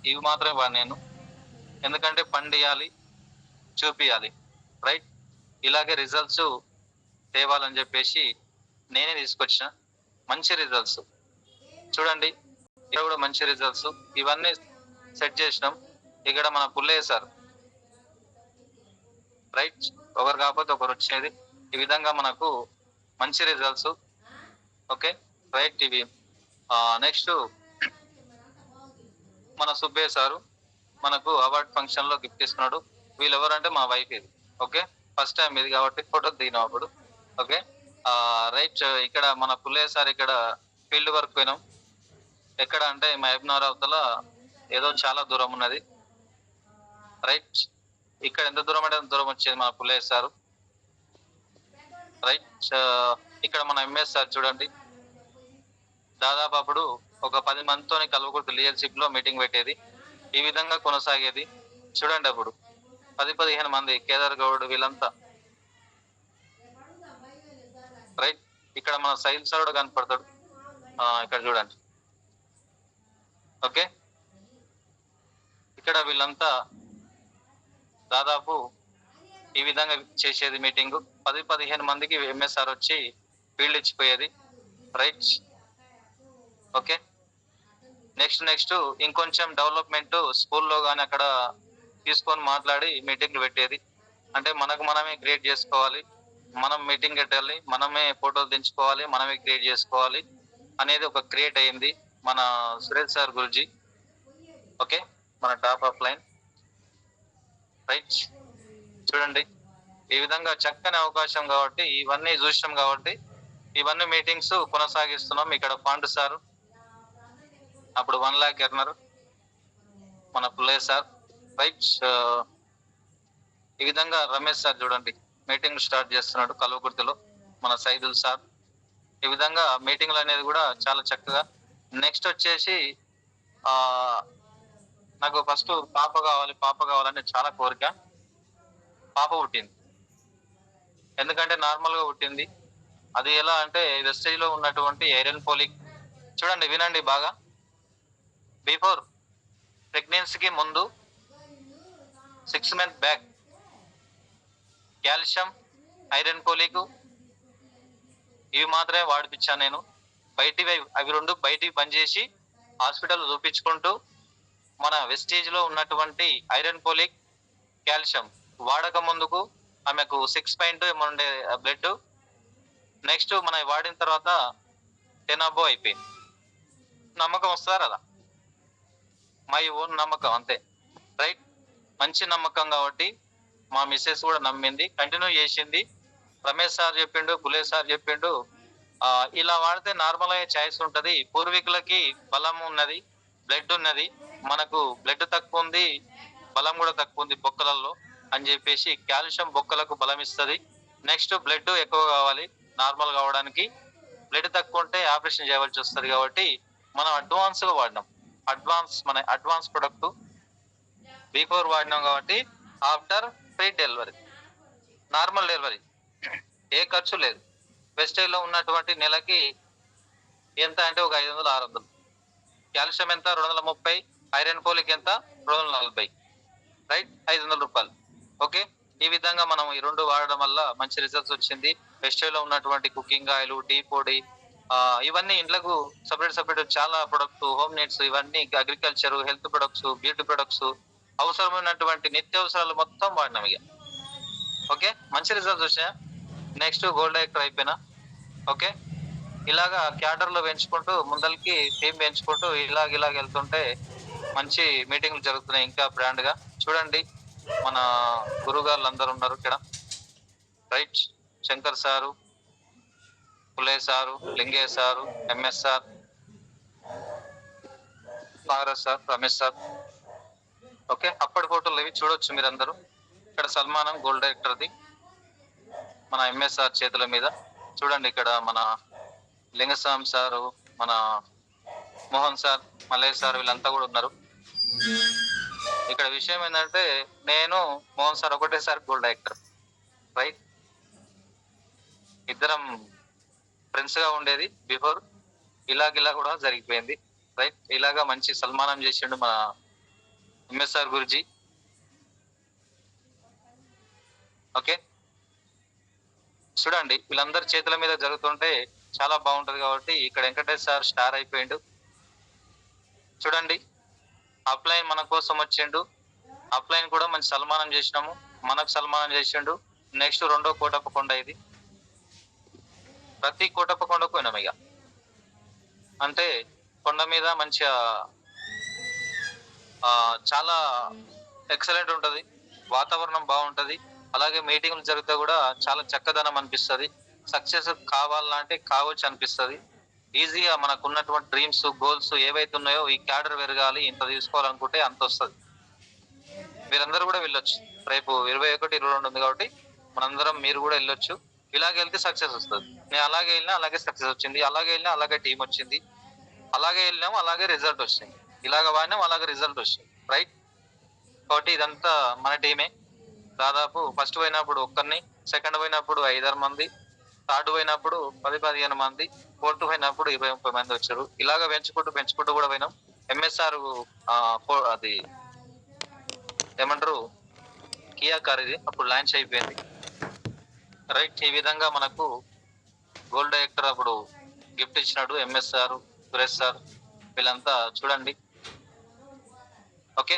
A: ఇవి మాత్రమే వాడు నేను. ఎందుకంటే పండియాలి, చూపియాలి. రైట్. ఇలాగే రిజల్ట్స్ తేవాలని చెప్పేసి నేనే తీసుకొచ్చిన మంచి రిజల్ట్స్. చూడండి, ఇక్కడ కూడా మంచి రిజల్ట్స్. ఇవన్నీ సెట్ చేసినాం. ఇక్కడ మన పుల్లయ్య సార్. రైట్. ఒకరు కాకపోతే ఒకరు వచ్చేది. ఈ విధంగా మనకు మంచి రిజల్ట్స్. Okay, right. ఇవి నెక్స్ట్ మన సుబ్బయ్య సారు మనకు అవార్డ్ ఫంక్షన్ లో గిఫ్ట్ ఇస్తున్నాడు. వీళ్ళెవరంటే మా వైఫ్ ఇది. ఓకే, ఫస్ట్ టైం ఇది కాబట్టి ఫోటో దిగినాం అప్పుడు. Okay, right. ఇక్కడ మన పుల్లయ్య సార్ ఇక్కడ ఫీల్డ్ వర్క్ పోయినాం. ఎక్కడ అంటే మహబూబ్నగర్ అవతల ఏదో చాలా దూరం ఉన్నది. రైట్, ఇక్కడ ఎంత దూరం అంటే ఎంత దూరం వచ్చేది మన పుల్లయ్య సార్. రైట్, ఇక్కడ మన ఎంఎస్ సార్ చూడండి. దాదాపు అప్పుడు ఒక 10 మందితో కల్వకుర్తి లీడర్షిప్ లో మీటింగ్ పెట్టేది. ఈ విధంగా కొనసాగేది. చూడండి అప్పుడు 10-15 మంది, కేదార్ గౌడ్ వీళ్ళంతా. రైట్, ఇక్కడ మన సైల్ సార్ కూడా కనపడతాడు. ఇక్కడ చూడండి. ఓకే, ఇక్కడ వీళ్ళంతా దాదాపు ఈ విధంగా చేసేది మీటింగ్. 10-15 మందికి ఎంఎస్ఆర్ వచ్చి ఫీల్డ్ ఇచ్చిపోయేది. Right, okay. నెక్స్ట్ ఇంకొంచెం డెవలప్మెంట్ స్కూల్లో కానీ అక్కడ తీసుకొని మాట్లాడి మీటింగ్లు పెట్టేది. అంటే మనకు మనమే క్రియేట్ చేసుకోవాలి, మనం మీటింగ్ పెట్టాలి, మనమే ఫోటోలు దించుకోవాలి, మనమే క్రియేట్ చేసుకోవాలి అనేది ఒక క్రియేట్ అయింది మన సురేష్ సార్ గురుజీ. ఓకే, మన టాప్ ఆఫ్ లైన్. రైట్, చూడండి ఈ విధంగా చక్కని అవకాశం కాబట్టి ఇవన్నీ చూసినాం కాబట్టి ఇవన్నీ మీటింగ్స్ కొనసాగిస్తున్నాం. ఇక్కడ ఫండ్ సార్ అప్పుడు 1 lakh ఎర్నర్ మన పుల్లయ్య సార్. రైట్, ఈ విధంగా రమేష్ సార్ చూడండి మీటింగ్ స్టార్ట్ చేస్తున్నాడు కల్వకుర్తిలో. మన సైదుల్ సార్. ఈ విధంగా మీటింగ్లు అనేది కూడా చాలా చక్కగా. నెక్స్ట్ వచ్చేసి నాకు ఫస్ట్ పాప కావాలని చాలా కోరిక. పాప పుట్టింది. ఎందుకంటే నార్మల్ గా పుట్టింది. అది ఎలా అంటే వెస్టేజ్ లో ఉన్నటువంటి ఐరన్ పోలిక్. చూడండి, వినండి బాగా. బిఫోర్ ప్రెగ్నెన్సీకి ముందు 6 months back calcium, iron folic ఇవి మాత్రమే వాడిపించాను నేను. అవి రెండు బయటికి పనిచేసి హాస్పిటల్ చూపించుకుంటూ మన వెస్టేజ్ లో ఉన్నటువంటి ఐరన్ పోలిక్, కాల్షియం వాడక ముందుకు ఆమెకు 6 point ఉండే బ్లడ్. నెక్స్ట్ మనం వాడిన తర్వాత 10 above అయిపోయింది. నమ్మకం వస్తారు అలా, మై ఓన్ నమ్మకం అంతే. రైట్, మంచి నమ్మకం కాబట్టి మా మిస్సెస్ కూడా నమ్మింది, కంటిన్యూ చేసింది. రమేష్ సార్ చెప్పిండు, పులే సార్ చెప్పిండు, ఇలా వాడితే నార్మల్ అయ్యే ఛాయిస్ ఉంటది. పూర్వీకులకి బలం ఉన్నది, బ్లడ్ ఉన్నది, మనకు బ్లడ్ తక్కువ ఉంది, బలం కూడా తక్కువ ఉంది బొక్కలలో అని చెప్పేసి కాల్షియం బొక్కలకు బలం ఇస్తుంది. నెక్స్ట్ బ్లడ్ ఎక్కువ కావాలి నార్మల్ కావడానికి. బ్లడ్ తక్కువ ఉంటే ఆపరేషన్ చేయవలసి వస్తుంది కాబట్టి మనం అడ్వాన్స్ గా వాడినాం. అడ్వాన్స్ ప్రొడక్ట్ బిఫోర్ వాడినాం కాబట్టి after pre delivery, normal delivery ఏ ఖర్చు లేదు. వెస్టేజ్ లో ఉన్నటువంటి నెలకి ఎంత అంటే ఒక 500-600. కాల్షియం ఎంత 230, ఐరన్ పోలిక్ ఎంత 240. రైట్, 500 రూపాయలు. ఓకే, ఈ విధంగా మనం ఈ రెండు వాడడం వల్ల మంచి రిజల్ట్స్ వచ్చింది. వెస్టేజ్ లో ఉన్నటువంటి కుకింగ్ ఆయిల్, టీ పొడి, ఇవన్నీ ఇంట్లకు సపరేట్ చాలా ప్రొడక్ట్స్, హోమ్ నీడ్స్, ఇవన్నీ agriculture, health products, beauty products, అవసరమైనటువంటి నిత్యావసరాలు మొత్తం వాడినాం ఇక. ఓకే, మంచి రిజల్ట్స్ వచ్చాయి. నెక్స్ట్ గోల్డ్ డైరెక్టర్ అయిపోయినా. ఓకే, ఇలాగా క్యాడర్ లో పెంచుకుంటూ ముందరికి టీం పెంచుకుంటూ ఇలాగ వెళ్తుంటే మంచి మీటింగ్లు జరుగుతున్నాయి ఇంకా బ్రాండ్ గా. చూడండి మన గురుగారులు అందరు ఉన్నారు ఇక్కడ. Right, Shankar sir, Pullaiah sir, Lingaiah sir, MS sir, Nagaraj sir, Ramesh sir. Okay, అప్పటి ఫోటోలు ఇవి చూడొచ్చు మీరందరూ. ఇక్కడ సల్మానం గోల్డ్ డైరెక్టర్ది మన ఎంఎస్ఆర్ చేతుల మీద. చూడండి ఇక్కడ మన లింగస్వామి సారు, మన మోహన్ సార్, మల్లయ్య సార్ వీళ్ళంతా కూడా ఉన్నారు. ఇక్కడ విషయం ఏంటంటే నేను మోహన్ సార్ ఒకటేసారి గోల్డ్ డైరెక్టర్. రైట్, ఇద్దరం ఫ్రెండ్స్ గా ఉండేది బిఫోర్. ఇలాగిలా కూడా జరిగిపోయింది. రైట్, ఇలాగా మంచి సన్మానం చేసిండు మన ఎంఎస్ఆర్ గురుజీ. ఓకే, చూడండి వీళ్ళందరి చేతుల మీద జరుగుతుంటే చాలా బాగుంటది కాబట్టి ఇక్కడ వెంకటేష్ సార్ స్టార్ అయిపోయిండు. చూడండి అప్లైన్ మన కోసం వచ్చిండు. అప్లైన్ కూడా మంచి సన్మానం చేసినాము, మనకు సన్మానం చేసిండు. నెక్స్ట్ 2వ కోటప్ప కొండ. ఇది ప్రతి కోటప్ప కొండకు పోయినాం ఇక. అంటే కొండ మీద మంచిగా చాలా ఎక్సలెంట్ ఉంటది, వాతావరణం బాగుంటది. అలాగే మీటింగ్లు జరిగితే కూడా చాలా చక్కదనం అనిపిస్తుంది. సక్సెస్ కావాలంటే కావచ్చు అనిపిస్తుంది. ఈజీగా మనకు ఉన్నటువంటి డ్రీమ్స్, గోల్స్ ఏవైతే ఉన్నాయో ఈ క్యాడర్ పెరగాలి, ఇంత తీసుకోవాలనుకుంటే అంత వస్తుంది. మీరందరూ కూడా వెళ్ళొచ్చు. రేపు 21, 22 ఉంది కాబట్టి మనందరం మీరు కూడా వెళ్ళొచ్చు. ఇలాగే వెళ్తే సక్సెస్ వస్తుంది. నేను అలాగే వెళ్ళినా అలాగే సక్సెస్ వచ్చింది, అలాగే వెళ్ళినా అలాగే టీం వచ్చింది, అలాగే వెళ్ళినాము అలాగే రిజల్ట్ వచ్చింది, ఇలాగ వాడినాం అలాగే రిజల్ట్ వచ్చింది. రైట్. కాబట్టి ఇదంతా మన టీమే. దాదాపు ఫస్ట్ పోయినప్పుడు ఒక్కరిని, సెకండ్ పోయినప్పుడు 5-6 మంది, థర్డ్ పోయినప్పుడు 10-15 మంది, ఫోర్త్ పోయినప్పుడు 20-30 మంది వచ్చారు. ఇలాగ పెంచుకుంటూ కూడా పోయినాం. ఎంఎస్ఆర్ అది ఏమంటారు కియా కార్ ఇది అప్పుడు లాంచ్ అయిపోయింది. రైట్. ఈ విధంగా మనకు గోల్డ్ డైరెక్టర్ అప్పుడు గిఫ్ట్ ఇచ్చినాడు ఎంఎస్ఆర్, సురేష్ సార్, వీళ్ళంతా చూడండి. Okay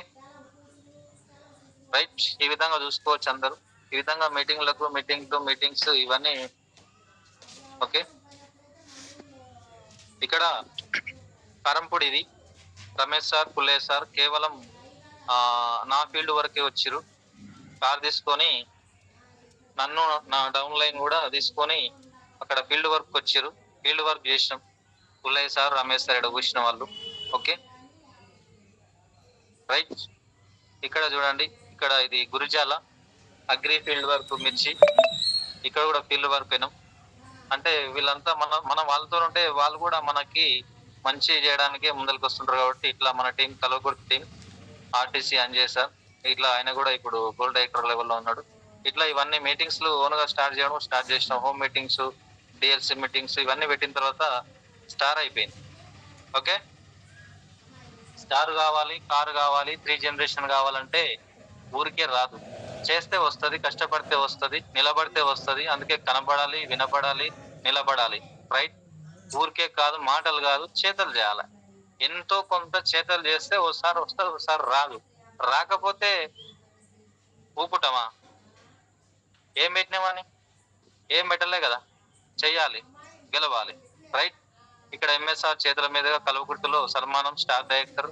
A: right. ఈ విధంగా చూసుకోవచ్చు అందరూ. ఈ విధంగా మీటింగ్స్ ఇవన్నీ. ఓకే. ఇక్కడ కారంపూడి ఇది రమేష్ సార్, పుల్లయ్య సార్ కేవలం నా ఫీల్డ్ వరకే వచ్చిరు. కార్ తీసుకొని నన్ను నా డౌన్ లైన్ కూడా తీసుకొని అక్కడ ఫీల్డ్ వర్క్ వచ్చారు. ఫీల్డ్ వర్క్ చేసినాం పుల్లయ్య సార్, రమేష్ సార్ ఇక్కడ కూర్చున్న వాళ్ళు. Okay right. ఇక్కడ చూడండి, ఇక్కడ ఇది గురిజాల అగ్రి ఫీల్డ్ వర్క్ మిర్చి, ఇక్కడ కూడా ఫీల్డ్ వర్క్ అయినాం. అంటే వీళ్ళంతా మన వాళ్ళతో ఉంటే వాళ్ళు కూడా మనకి మంచి చేయడానికి ముందరికి వస్తుంటారు. కాబట్టి ఇట్లా మన team Kalwakurthy team, RTC Anjay sir, ఇట్లా ఆయన కూడా ఇప్పుడు గోల్డ్ డైరెక్టర్ లెవెల్లో ఉన్నాడు. ఇట్లా ఇవన్నీ మీటింగ్స్ ఓన్ గా స్టార్ట్ చేసినాం. హోమ్ మీటింగ్స్, డిఎల్సీ మీటింగ్స్ ఇవన్నీ పెట్టిన తర్వాత స్టార్ అయిపోయింది. ఓకే. స్టార్ కావాలి, కారు కావాలి, 3 జనరేషన్ కావాలంటే ఊరికే రాదు. చేస్తే వస్తుంది, కష్టపడితే వస్తుంది, నిలబడితే వస్తుంది. అందుకే కనబడాలి, వినపడాలి, నిలబడాలి. రైట్. ఊరికే కాదు, మాటలు కాదు, చేతలు చేయాలి. ఎంతో కొంత చేతలు చేస్తే ఒకసారి వస్తుంది, ఒకసారి రాదు. రాకపోతే ఊపుటమా? ఏం పెట్టినామని? ఏం పెట్టలే కదా. చెయ్యాలి, గెలవాలి. రైట్. ఇక్కడ ఎంఎస్ఆర్ చేతుల మీదుగా కల్వకుర్తిలో సన్మానం, స్టార్ డైరెక్టర్,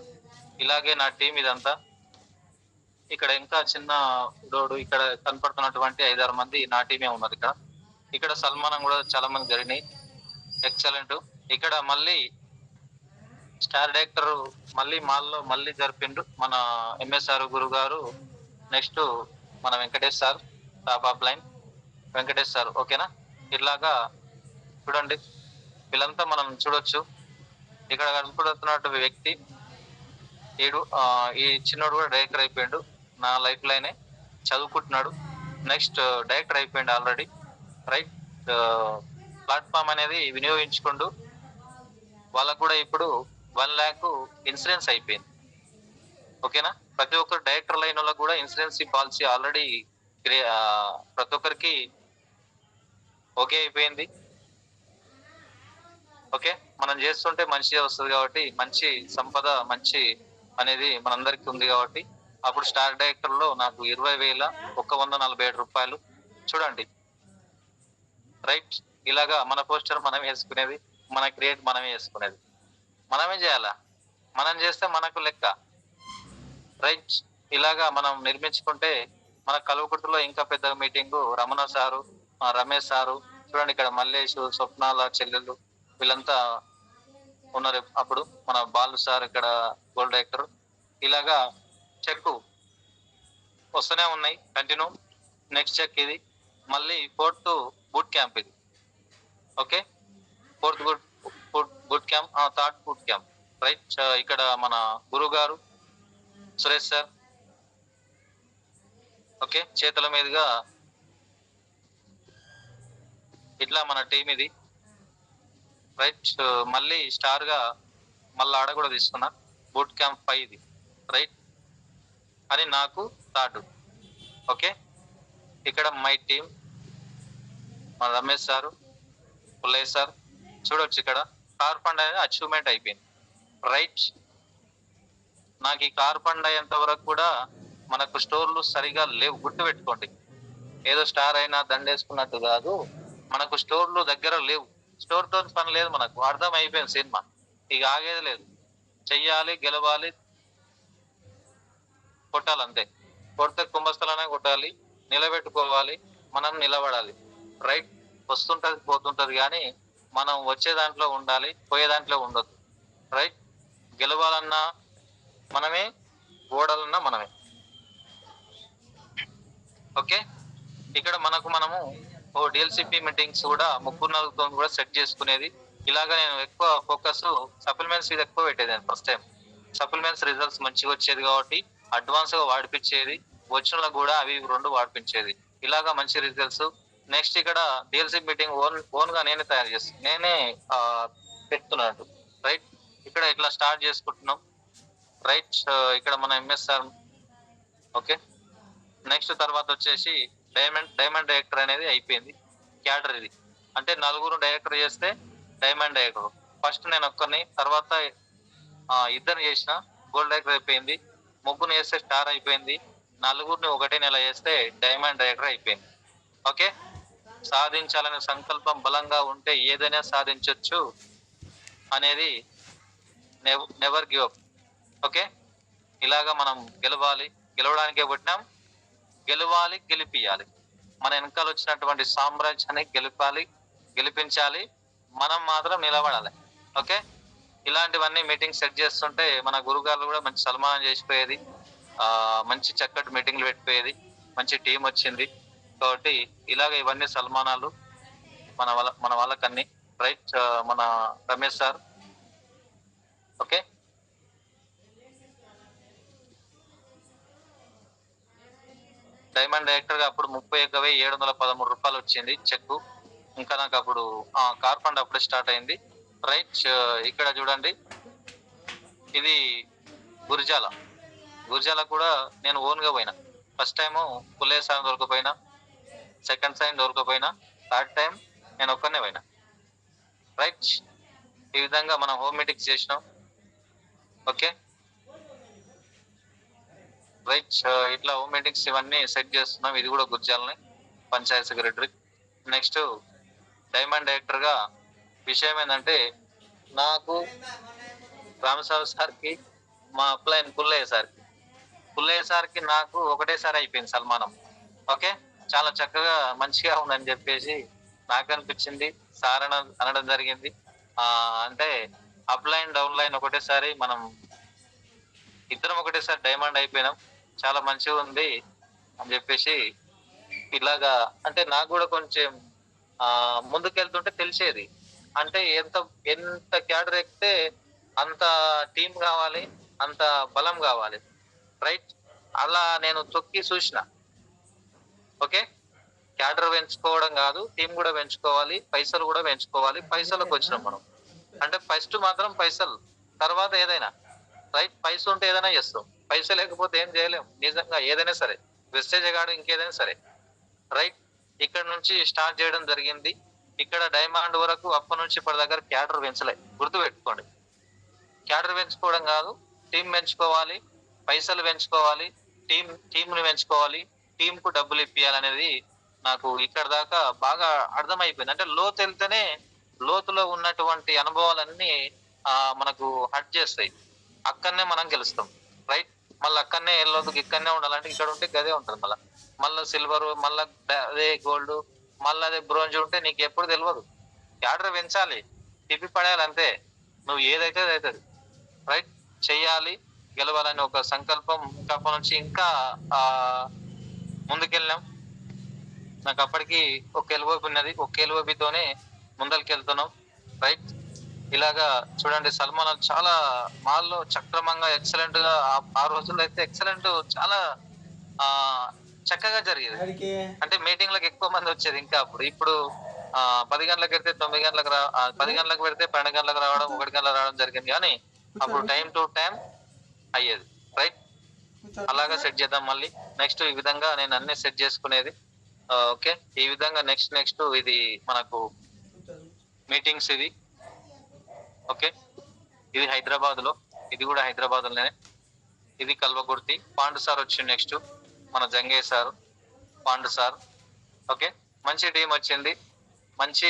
A: ఇలాగే నా టీం ఇదంతా. ఇక్కడ ఇంకా చిన్న రోడ్డు ఇక్కడ కనపడుతున్నటువంటి 5-6 మంది నా టీమే ఉన్నారు. ఇక్కడ సన్మానం కూడా చాలా మంది జరిగినాయి. ఎక్సలెంట్. ఇక్కడ మళ్ళీ స్టార్ డైరెక్టర్ మళ్ళీ మాల్లో మళ్ళీ జరిపిండు మన ఎంఎస్ఆర్ గురు గారు. నెక్స్ట్ మన Venkatesh sir, top of line Venkatesh sir. ఓకేనా. ఇట్లాగా చూడండి, వీళ్ళంతా మనం చూడొచ్చు. ఇక్కడ కనపడుతున్నటువంటి వ్యక్తి ఈ చిన్నోడు కూడా డైరెక్టర్ అయిపోయాడు. నా లైఫ్ లైనే చదువుకుంటున్నాడు. నెక్స్ట్ డైరెక్టర్ అయిపోయింది ఆల్రెడీ. రైట్. ప్లాట్ఫామ్ అనేది వినియోగించుకుంటూ వాళ్ళకు కూడా ఇప్పుడు 1 lakh ఇన్సూరెన్స్ అయిపోయింది. ఓకేనా. ప్రతి ఒక్కరు డైరెక్టర్ లైన్ వాళ్ళకు కూడా ఇన్సూరెన్స్ పాలసీ ఆల్రెడీ ప్రతి ఒక్కరికి ఓకే అయిపోయింది. ఓకే. మనం చేస్తుంటే మంచిగా వస్తుంది కాబట్టి, మంచి సంపద మంచి అనేది మనందరికి ఉంది కాబట్టి అప్పుడు స్టార్ డైరెక్టర్ లో నాకు 20,147 రూపాయలు. చూడండి. రైట్. ఇలాగా మన పోస్టర్ మనమే వేసుకునేది, మన క్రియేట్ మనమే వేసుకునేది, మనమే చేయాలా. మనం చేస్తే మనకు లెక్క. రైట్. ఇలాగా మనం నిర్మించుకుంటే మన కల్వకుర్తిలో ఇంకా పెద్ద meeting. Ramana sir, Ramesh sir, చూడండి ఇక్కడ మల్లేష్, స్వప్నాల చెల్లెలు వీళ్ళంతా ఉన్నారు. అప్పుడు మన బాలు సార్ ఇక్కడ గోల్డ్ డైరెక్టర్. ఇలాగా చెక్ వస్తూనే ఉన్నాయి కంటిన్యూ. నెక్స్ట్ చెక్ ఇది. మళ్ళీ 4th బూట్ క్యాంప్ ఇది. Okay. 4th boot camp, 3rd boot camp. Right. ఇక్కడ మన గురువు గారు సురేష్ సార్. ఓకే. చేతుల మీదుగా ఇట్లా మన టీం ఇది. రైట్. మళ్ళీ స్టార్ గా మళ్ళీ ఆడ కూడా తీసుకున్నా. బూట్ క్యాంప్ 5 ఇది. రైట్. అని నాకు 3rd. ఓకే. ఇక్కడ మై టీం మన రమేష్ సారు, పుల్లయ్య సార్. చూడొచ్చు ఇక్కడ కార్ ఫండ్ అనేది అచీవ్మెంట్ అయిపోయింది. రైట్. నాకు ఈ కార్ ఫండ్ అయ్యేంత వరకు కూడా మనకు స్టోర్లు సరిగా లేవు. గుర్తు పెట్టుకోండి. ఏదో స్టార్ అయినా దండేసుకున్నట్టు కాదు, మనకు స్టోర్లు దగ్గర లేవు. స్టోర్ తో పని లేదు మనకు. అర్థం అయిపోయింది సినిమా. ఇక ఆగేది లేదు. చెయ్యాలి, గెలవాలి, కొట్టాలి అంతే. కొడితే కుంభస్థలనే కొట్టాలి. నిలబెట్టుకోవాలి, మనం నిలబడాలి. రైట్. వస్తుంటది పోతుంటది కానీ మనం వచ్చే దాంట్లో ఉండాలి, పోయే దాంట్లో ఉండొద్దు. రైట్. గెలవాలన్నా మనమే, ఓడాలన్నా మనమే. ఓకే. ఇక్కడ మనము డిఎల్సిపి మీటింగ్స్ కూడా ముగ్గురు నలుగురితో కూడా సెట్ చేసుకునేది. ఇలాగా నేను ఎక్కువ ఫోకస్ సప్లిమెంట్స్ మీద ఎక్కువ పెట్టేది. ఫస్ట్ టైం సప్లిమెంట్స్ రిజల్ట్స్ మంచిగా వచ్చేది కాబట్టి అడ్వాన్స్ గా వాడిపించేది, వచ్చిన కూడా అవి రెండు వాడిపించేది. ఇలాగా మంచి రిజల్ట్స్. నెక్స్ట్ ఇక్కడ డిఎల్సి మీటింగ్ ఓన్ గా నేనే తయారు చేస్తాను, నేనే పెడుతున్నాను. రైట్. ఇక్కడ ఇట్లా స్టార్ట్ చేసుకుంటున్నాం. రైట్. ఇక్కడ మన ఎంఎస్ఆర్. ఓకే. నెక్స్ట్ తర్వాత వచ్చేసి డైమండ్ డైరెక్టర్ అనేది అయిపోయింది. క్యాడర్ ఇది అంటే నలుగురు డైరెక్టర్ చేస్తే డైమండ్ డైరెక్టర్. ఫస్ట్ నేను ఒక్కరిని, తర్వాత ఇద్దరు చేసిన గోల్డ్ డైరెక్టర్ అయిపోయింది. ముగ్గురు చేస్తే స్టార్ అయిపోయింది. నలుగురిని ఒకటే నెల చేస్తే డైమండ్ డైరెక్టర్ అయిపోయింది. ఓకే. సాధించాలనే సంకల్పం బలంగా ఉంటే ఏదైనా సాధించవచ్చు అనేది నెవర్ గివ్ అప్. ఓకే. ఇలాగా మనం గెలవడానికే పుట్టినాం, గెలవాలి, గెలిపియాలి. మన వెనకాల వచ్చినటువంటి సామ్రాజ్యాన్ని గెలిపించాలి, మనం మాత్రం నిలబడాలి. ఓకే. ఇలాంటివన్నీ మీటింగ్ సెట్ చేస్తుంటే మన గురుగారు కూడా మంచి సన్మానం చేసిపోయేది, మంచి చక్కటి మీటింగ్లు పెట్టిపోయేది, మంచి టీం వచ్చింది. కాబట్టి ఇలాగ ఇవన్నీ సన్మానాలు మన వాళ్ళకన్నీ. రైట్. మన Ramesh sir. Okay. Diamond director గా అప్పుడు 31,713 రూపాయలు వచ్చింది చెక్. ఇంకా నాకు అప్పుడు కార్ ఫండ్ అప్పుడే స్టార్ట్ అయింది. రైట్. ఇక్కడ చూడండి, ఇది గురిజాల కూడా నేను ఓన్ గా పోయినా. ఫస్ట్ టైం పుల్లయ్య సార్ దొరకపోయినా, సెకండ్ టైం దొరకపోయినా, థర్డ్ టైం నేను ఒక్కనే పోయినా. రైట్. ఈ విధంగా మనం హోమ్ మీటింగ్స్ చేసినాం. ఓకే. రైట్. ఇట్లా హోమ్ మీటింగ్స్ ఇవన్నీ సెట్ చేస్తున్నాం. ఇది కూడా గుర్జాలని panchayat secretary. Next diamond director గా విషయం ఏంటంటే, నాకు రామస్వామి సార్కి, మా అప్లైన్ పుల్లయ్య సార్కి నాకు ఒకటేసారి అయిపోయింది సన్మానం. ఓకే. చాలా చక్కగా మంచిగా ఉందని చెప్పేసి నాకు అనిపించింది. సార్ అనడం జరిగింది. అంటే అప్ లైన్ డౌన్ లైన్ ఒకటేసారి మనం ఇద్దరం ఒకటేసారి డైమండ్ అయిపోయినాం, చాలా మంచిగా ఉంది అని చెప్పేసి. ఇలాగా అంటే నాకు కూడా కొంచెం ముందుకెళ్తుంటే తెలిసేది, అంటే ఎంత క్యాడర్ ఎక్కితే అంత టీం కావాలి, అంత బలం కావాలి. రైట్. అలా నేను తొక్కి చూసిన. ఓకే. క్యాడర్ పెంచుకోవడం కాదు, టీం కూడా పెంచుకోవాలి, పైసలు కూడా పెంచుకోవాలి. పైసలకు వచ్చినాం మనం. అంటే ఫస్ట్ మాత్రం పైసలు, తర్వాత ఏదైనా. రైట్. పైస ఉంటే ఏదైనా చేస్తాం, పైస లేకపోతే ఏం చేయలేం. నిజంగా ఏదైనా సరే, వెస్టేజ్ కాదు, ఇంకేదైనా సరే. రైట్. ఇక్కడ నుంచి స్టార్ట్ చేయడం జరిగింది. ఇక్కడ డైమండ్ వరకు అప్పటి నుంచి ఇప్పటి దగ్గర క్యాడర్ పెంచలే. గుర్తు పెట్టుకోండి, క్యాడర్ పెంచుకోవడం కాదు, టీం పెంచుకోవాలి, పైసలు పెంచుకోవాలి, టీంని పెంచుకోవాలి, టీం కు డబ్బులు ఇప్పియాలనేది నాకు ఇక్కడ దాకా బాగా అర్థమైపోయింది. అంటే లోతులో ఉన్నటువంటి అనుభవాలన్నీ మనకు హట్ చేస్తాయి. అక్కడనే మనం గెలుస్తాం. రైట్. మళ్ళీ అక్కడనే వెళ్ళొద్దు, ఇక్కడనే ఉండాలంటే ఇక్కడ ఉంటే గదే ఉంటుంది. మళ్ళీ సిల్వర్, మళ్ళీ అదే గోల్డ్, మళ్ళీ అదే బ్రోంజ్ ఉంటే నీకు ఎప్పుడు తెలియదు. క్యాడర్ పెంచాలి, తిప్పి పడేయాలి, అంతే. నువ్వు ఏదైతే అవుతుంది. రైట్. చెయ్యాలి, గెలవాలని ఒక సంకల్పం. ఇంకా నుంచి ఇంకా ముందుకెళ్ళాం. నాకు అప్పటికి ఒక ఎల్ఓబి ఉన్నది, ఒక ఎల్ఓబితోనే ముందరికి వెళ్తున్నాం. రైట్. ఇలాగా చూడండి, సల్మాన్ చాలా మాల్లో సక్రమంగా ఎక్సలెంట్ గా ఆ రోజుల్లో అయితే ఎక్సలెంట్, చాలా చక్కగా జరిగేది. అంటే మీటింగ్లకు ఎక్కువ మంది వచ్చేది. ఇంకా ఇప్పుడు 10 గంటలకు పెడితే 9 గంటలకు 10 గంటలకు పెడితే 12 గంటలకు రావడం, 1 గంటలకు రావడం జరిగింది. కానీ అప్పుడు టైం టు టైం అయ్యేది. రైట్. అలాగా సెట్ చేద్దాం మళ్ళీ. నెక్స్ట్ ఈ విధంగా నేను అన్ని సెట్ చేసుకునేది. ఓకే. ఈ విధంగా నెక్స్ట్ ఇది మనకు మీటింగ్స్ ఇది. ఓకే. ఇది హైదరాబాద్ లో, ఇది కూడా హైదరాబాద్ లోనే. ఇది కల్వకుర్తి. పాండు సార్ వచ్చింది. నెక్స్ట్ మన Jangaiah sir, Pandu sir. Okay. మంచి టీం వచ్చింది, మంచి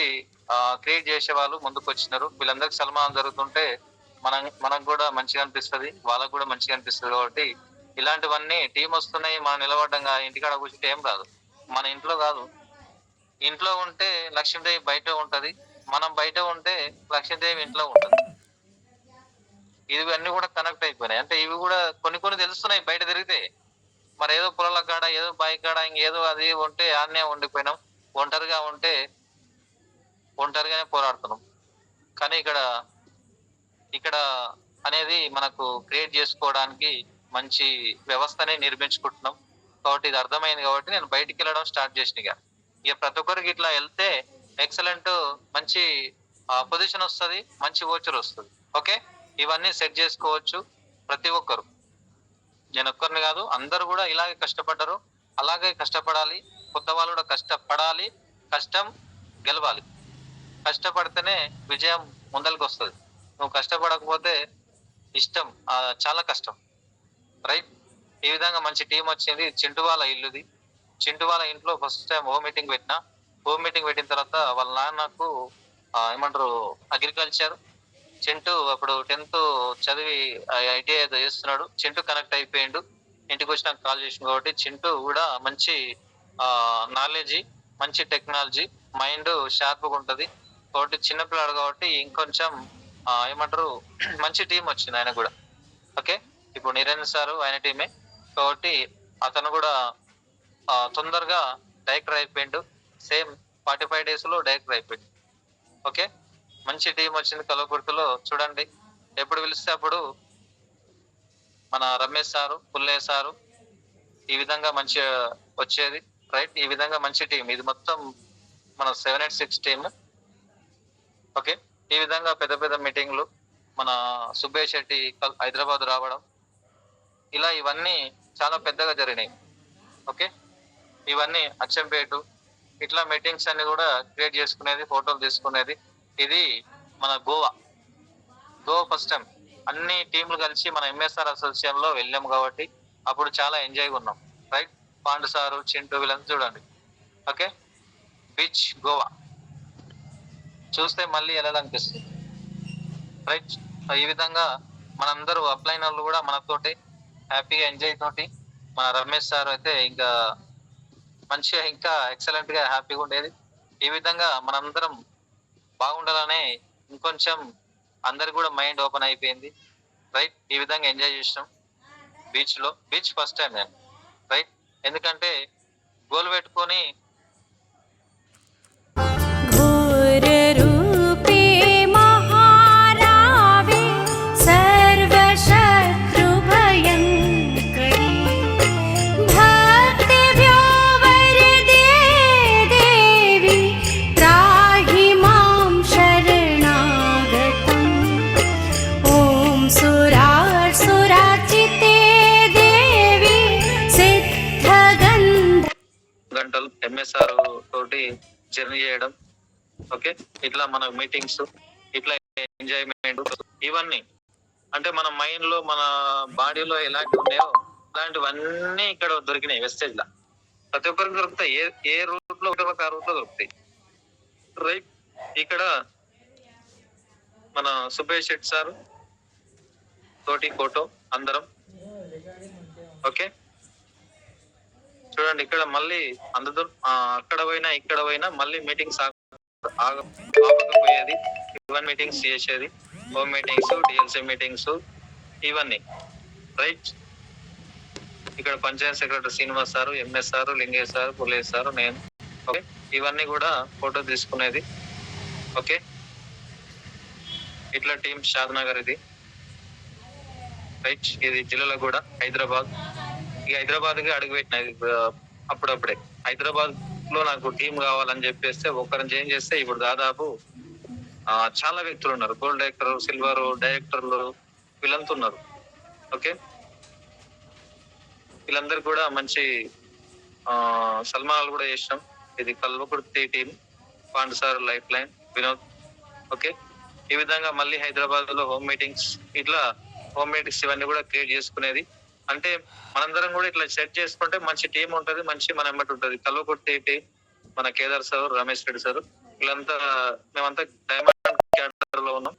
A: క్రియేట్ చేసే వాళ్ళు ముందుకు వచ్చినారు. వీళ్ళందరికి సన్మానం జరుగుతుంటే మనకు కూడా మంచిగా అనిపిస్తుంది, వాళ్ళకు కూడా మంచిగా అనిపిస్తుంది. కాబట్టి ఇలాంటివన్నీ టీం వస్తున్నాయి, మనం నిలబడ్డంగా ఇంటికాడ కూర్చుంటే ఏం రాదు. మన ఇంట్లో కాదు, ఇంట్లో ఉంటే లక్ష్మీదేవి బయట ఉంటది, మనం బయట ఉంటే లక్ష్మీదేవి ఇంట్లో ఉంటది. ఇవన్నీ కూడా కనెక్ట్ అయిపోయినాయి. అంటే ఇవి కూడా కొన్ని తెలుస్తున్నాయి బయట తిరిగితే. మరి ఏదో పొలాల కాడ, ఏదో బాయి కాడ, ఇంకేదో అది ఉంటే ఆడనే ఉండిపోయినాం. ఒంటరిగా ఉంటే ఒంటరిగానే పోరాడుతున్నాం. కానీ ఇక్కడ అనేది మనకు క్రియేట్ చేసుకోవడానికి మంచి వ్యవస్థని నిర్మించుకుంటున్నాం. కాబట్టి ఇది అర్థమైంది కాబట్టి నేను బయటికి వెళ్ళడం స్టార్ట్ చేసిన. ఇక ప్రతి ఒక్కరికి ఇట్లా వెళ్తే ఎక్సలెంట్ మంచి పొజిషన్ వస్తుంది, మంచి ఓచర్ వస్తుంది. ఓకే, ఇవన్నీ సెట్ చేసుకోవచ్చు ప్రతి ఒక్కరు. నేను ఒక్కరిని కాదు, అందరూ కూడా ఇలాగే కష్టపడ్డారు, అలాగే కష్టపడాలి. కొత్త వాళ్ళు కూడా కష్టపడాలి, కష్టం గెలవాలి. కష్టపడితేనే విజయం ముందరికి వస్తుంది. నువ్వు కష్టపడకపోతే ఇష్టం చాలా కష్టం, రైట్? ఈ విధంగా మంచి టీం వచ్చింది. చింటూ వాళ్ళ ఇల్లుది. చింటూ వాళ్ళ ఇంట్లో ఫస్ట్ టైం హోమ్ మీటింగ్ పెట్టిన. హోమ్ మీటింగ్ పెట్టిన తర్వాత వాళ్ళ నాన్నకు ఏమంటారు అగ్రికల్చర్. చింటూ అప్పుడు 10th చదివి ITI చేస్తున్నాడు. చింటూ కనెక్ట్ అయిపోయిండు. ఇంటికి వచ్చి నాకు కాల్ చేసిన కాబట్టి చింటూ కూడా మంచి నాలెడ్జ్, మంచి టెక్నాలజీ, మైండ్ షార్ప్గా ఉంటుంది. కాబట్టి చిన్నపిల్లాడు కాబట్టి ఇంకొంచెం ఏమంటారు మంచి టీం వచ్చింది ఆయన కూడా. ఓకే, ఇప్పుడు నిరంజన్ సారు ఆయన టీమే కాబట్టి అతను కూడా తొందరగా డైరెక్టర్ అయిపోయిండు. సేమ్ 45 days లో డైరెక్టర్ అయిపోయింది. ఓకే, మంచి టీం వచ్చింది కల్వకుర్తిలో. చూడండి, ఎప్పుడు పిలిస్తే అప్పుడు మన రమేష్ సారు, పుల్లయ్య సారు ఈ విధంగా మంచి వచ్చేది, రైట్? ఈ విధంగా మంచి టీం ఇది మొత్తం మన 786 టీమ్. ఓకే, ఈ విధంగా పెద్ద మీటింగ్లు మన సుబ్బయ్య శెట్టి హైదరాబాద్ రావడం, ఇలా ఇవన్నీ చాలా పెద్దగా జరిగినాయి. ఓకే, ఇవన్నీ అచ్చంపేట ఇట్లా మీటింగ్స్ అన్ని కూడా క్రియేట్ చేసుకునేది, ఫోటోలు తీసుకునేది. ఇది మన గోవా ఫస్ట్ టైం అన్ని టీంలు కలిసి మన MSR అసోసియేషన్ లో వెళ్ళాము కాబట్టి అప్పుడు చాలా ఎంజాయ్ ఉన్నాం, రైట్? పాండు సారు, చింటూ వీళ్ళని చూడండి. ఓకే, బీచ్ గోవా చూస్తే మళ్ళీ వెళ్ళాలనిపిస్తుంది, రైట్? ఈ విధంగా మనందరూ అప్లైన్ వాళ్ళు కూడా మనతోటి హ్యాపీగా ఎంజాయ్ తోటి, మన రమేష్ సార్ అయితే ఇంకా మంచిగా ఇంకా ఎక్సలెంట్ గా హ్యాపీగా ఉండేది. ఈ విధంగా మనందరం బాగుండాలనే ఇంకొంచెం అందరికి కూడా మైండ్ ఓపెన్ అయిపోయింది, రైట్? ఈ విధంగా ఎంజాయ్ చేసినాం బీచ్ ఫస్ట్ టైం నేను, రైట్? ఎందుకంటే గోల్ పెట్టుకొని గంటలు MSR తోటి జర్నీ చేయడం. ఓకే, ఇట్లా మన మీటింగ్స్, ఇట్లా ఎంజాయ్మెంట్, ఇవన్నీ అంటే మన మైండ్ లో, మన బాడీలో ఎలాంటివి ఉన్నాయో అలాంటివన్నీ ఇక్కడ దొరికినాయి వెస్టేజ్ లా. ప్రతి ఒక్కరికి దొరుకుతాయి, ఏ రూట్ లో ఒక రూట్ లో దొరుకుతాయి, రైట్? ఇక్కడ మన సుబ్బయ్య శెట్టి సార్ తోటి ఫోటో అందరం. ఓకే, చూడండి ఇక్కడ మళ్ళీ అందరూ అక్కడ పోయినా ఇక్కడ పోయినా మళ్ళీ మీటింగ్స్ ఆగకపోయేది. ఇవన్నీ మీటింగ్స్ చేసేది, హోమ్ మీటింగ్స్, DLC మీటింగ్స్, ఇవన్నీ, రైట్? ఇక్కడ panchayat secretary Srinivas sir, MS sir, Lingaiah sir, Pullaiah sir, నేను. ఓకే, ఇవన్నీ కూడా ఫోటో తీసుకునేది. ఓకే, ఇట్లా టీమ్ షాద్నగర్ ఇది, రైట్? ఇది జిల్లాలో కూడా హైదరాబాద్. ఇక హైదరాబాద్ కి అడుగు పెట్టినది అప్పుడప్పుడే. హైదరాబాద్ లో నాకు టీం కావాలని చెప్పేస్తే ఒకరిని చేంజ్ చేస్తే ఇప్పుడు దాదాపు చాలా వ్యక్తులు ఉన్నారు. గోల్డ్ డైరెక్టర్, సిల్వర్ డైరెక్టర్లు వీళ్ళంతా ఉన్నారు. ఓకే, వీళ్ళందరూ కూడా మంచి సన్మానాలు కూడా చేసినాం. ఇది Kalwakurthy team, Pandu sir, life line, Vinod. Okay, ఈ విధంగా మళ్ళీ హైదరాబాద్ లో హోమ్ మీటింగ్స్, ఇట్లా హోమ్ మీటింగ్స్ ఇవన్నీ కూడా క్రియేట్ చేసుకునేది. అంటే మనందరం కూడా ఇట్లా సెట్ చేసుకుంటే మంచి టీం ఉంటది, మంచి మన ఎమ్మటి ఉంటది. కల్వకుర్తి టీం, మన కేదార్ సార్, రమేష్ రెడ్డి సార్, వీళ్ళంతా మేమంతా డైమండ్ క్యాడర్ లో ఉన్నాం.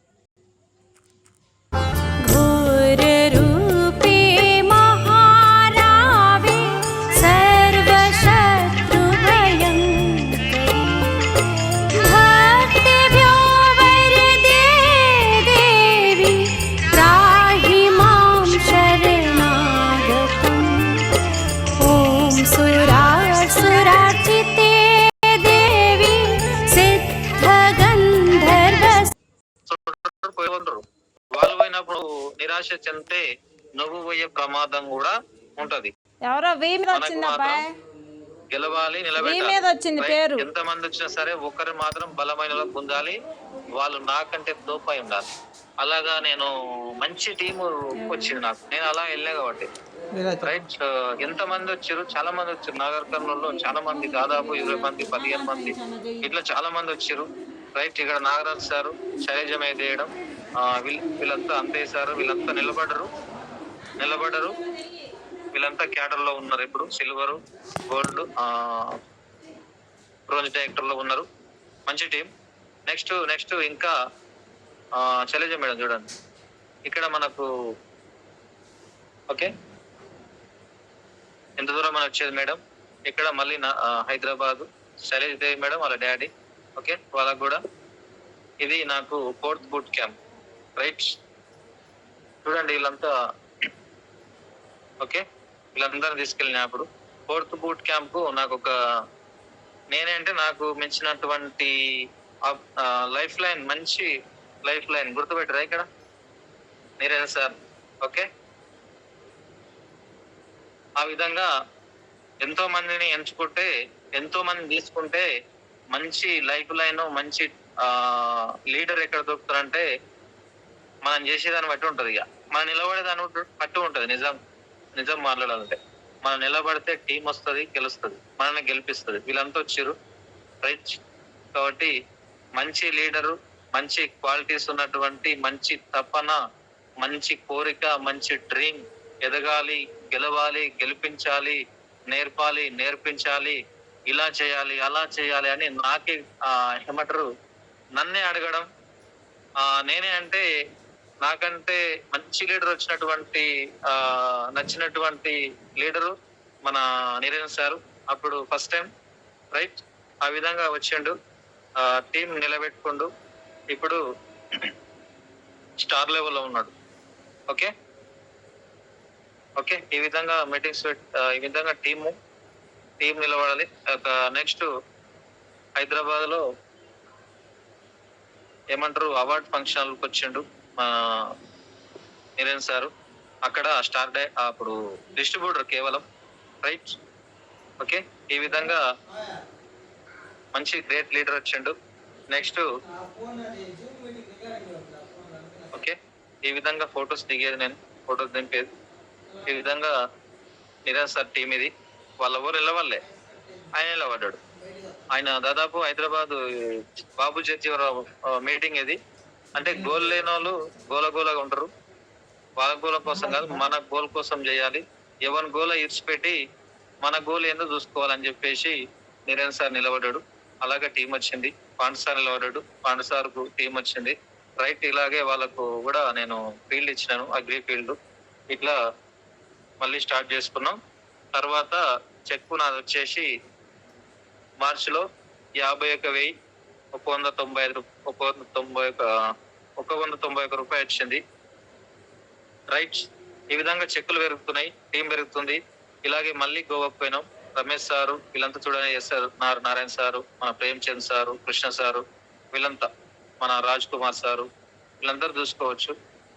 A: నిరాశ చెందితే నువ్వు పోయే ప్రమాదం కూడా ఉంటది.
B: ఎవరో వీ మీద
A: మనకు
B: వచ్చింది
A: మాత్రం
B: అబ్బాయి,
A: గెలవాలి,
B: వీ
A: నిలబెట్టాలి.
B: మీద వచ్చింది
A: రైట్.
B: పేరు.
A: ఎంతమంది వచ్చినా సరే ఒకరు మాత్రం బలమైన వాళ్ళకు పొందాలి, వాళ్ళు నాకంటే తోపై ఉండాలి. అలాగా నేను మంచి టీము వచ్చింది నాకు, నేను అలా వెళ్ళా కాబట్టి. రైట్. ఎంత మంది వచ్చారు, చాలా మంది వచ్చారు. నాగర్ కర్నూలులో చాలా మంది, దాదాపు 20 మంది 15 మంది ఇట్లా చాలా మంది వచ్చారు. రైట్. ఇక్కడ నాగరాజు సారు, శైలజ వేయడం, వీళ్ళంతా అంతేసారు, వీళ్ళంతా నిలబడరు. వీళ్ళంతా క్యాడర్ లో ఉన్నారు. ఇప్పుడు సిల్వర్, గోల్డ్, బ్రోంజ్ డైరెక్టర్ లో ఉన్నారు. మంచి టీం. నెక్స్ట్ ఇంకా శైలజ మేడం చూడండి, ఇక్కడ మనకు ఓకే ఎంత దూరం అని వచ్చేది మేడం. ఇక్కడ మళ్ళీ హైదరాబాద్ శైలజ దేవి మేడం వాళ్ళ డాడీ. ఓకే, వాళ్ళకు కూడా ఇది నాకు 4th బూట్ క్యాంప్. రైట్. చూడండి వీళ్ళంతా ఓకే, వీళ్ళందరూ తీసుకెళ్ళినప్పుడు 4th బూట్ క్యాంప్ నాకు నాకు మించినటువంటి లైఫ్ లైన్, మంచి లైఫ్ లైన్ గుర్తుపెట్టరా ఇక్కడ నీరేన్ సార్. ఓకే, ఆ విధంగా ఎంతో మందిని ఎంచుకుంటే, ఎంతో మంది తీసుకుంటే మంచి లైఫ్ లైన్, మంచి లీడర్ ఎక్కడ దొరుకుతారంటే మనం చేసేదాన్ని బట్టి ఉంటది. ఇక మనం నిలబడేదాన్ని బట్టి ఉంటది. నిజం మాట్లాడాలంటే మనం నిలబడితే టీం వస్తుంది, గెలుస్తుంది, మనల్ని గెలిపిస్తుంది. వీళ్ళంతా వచ్చారు. రైట్. కాబట్టి మంచి లీడరు, మంచి క్వాలిటీస్ ఉన్నటువంటి, మంచి తపన, మంచి కోరిక, మంచి డ్రీమ్, ఎదగాలి, గెలవాలి, గెలిపించాలి, నేర్పాలి, నేర్పించాలి, ఇలా చేయాలి, అలా చేయాలి అని నాకే ఏమంటారు నన్నే అడగడం. నేనే అంటే నాకంటే మంచి లీడర్ వచ్చినటువంటి నచ్చినటువంటి లీడరు మన నీరేన్ సారు. అప్పుడు ఫస్ట్ టైం. రైట్. ఆ విధంగా వచ్చిండు, టీం నిలబెట్టుకుండు. ఇప్పుడు స్టార్ లెవెల్లో ఉన్నాడు. ఓకే, ఈ విధంగా మీటింగ్స్ ఈ విధంగా టీం నిలబడాలి. నెక్స్ట్ హైదరాబాద్ లో ఏమంటారు అవార్డ్ ఫంక్షన్ వచ్చిండు నీరేన్ సారు. అక్కడ స్టార్ అప్పుడు డిస్ట్రిబ్యూటర్ కేవలం. రైట్. ఓకే, ఈ విధంగా మంచి గ్రేట్ లీడర్ వచ్చిండు. నెక్స్ట్ ఓకే, ఈ విధంగా ఫొటోస్ దిగేది, నేను ఫొటోస్ దింపేది. ఈ విధంగా నీరేన్ సార్ టీం ఇది. వాళ్ళ ఊరు నిలవల్లే, ఆయన నిలబడ్డాడు. ఆయన దాదాపు హైదరాబాద్ బాబు జగ్జీవరావు మీటింగ్ ఇది. అంటే గోల్ లేని వాళ్ళు గోలగా ఉంటారు. వాళ్ళ గోల కోసం కాదు, మన గోల్ కోసం చేయాలి. ఎవరి గోల ఇడిచిపెట్టి మన గోల్ ఏందో చూసుకోవాలని చెప్పేసి నీరేన్ సార్ నిలబడ్డాడు. అలాగే టీం వచ్చింది. పాండు సార్ నిలబడ్డాడు, పాండు సార్ కు టీం వచ్చింది. రైట్. ఇలాగే వాళ్ళకు కూడా నేను ఫీల్డ్ ఇచ్చినాను, అగ్రి ఫీల్డ్. ఇట్లా మళ్ళీ స్టార్ట్ చేసుకున్నాం. తర్వాత చెక్కు నాది వచ్చేసి మార్చిలో 5191 రూపాయలు వచ్చింది. రైట్. ఈ విధంగా చెక్కులు పెరుగుతున్నాయి, టీం పెరుగుతుంది. ఇలాగే మళ్ళీ గోవాకు పోయినాం. రమేష్ సారు వీళ్ళంతా చూడండి, ఎస్ఆర్ నారాయణ సారు, మన ప్రేమ్చంద్ సారు, కృష్ణ సారు, వీళ్ళంతా, మన రాజ్ కుమార్ సారు, వీళ్ళందరూ చూసుకోవచ్చు.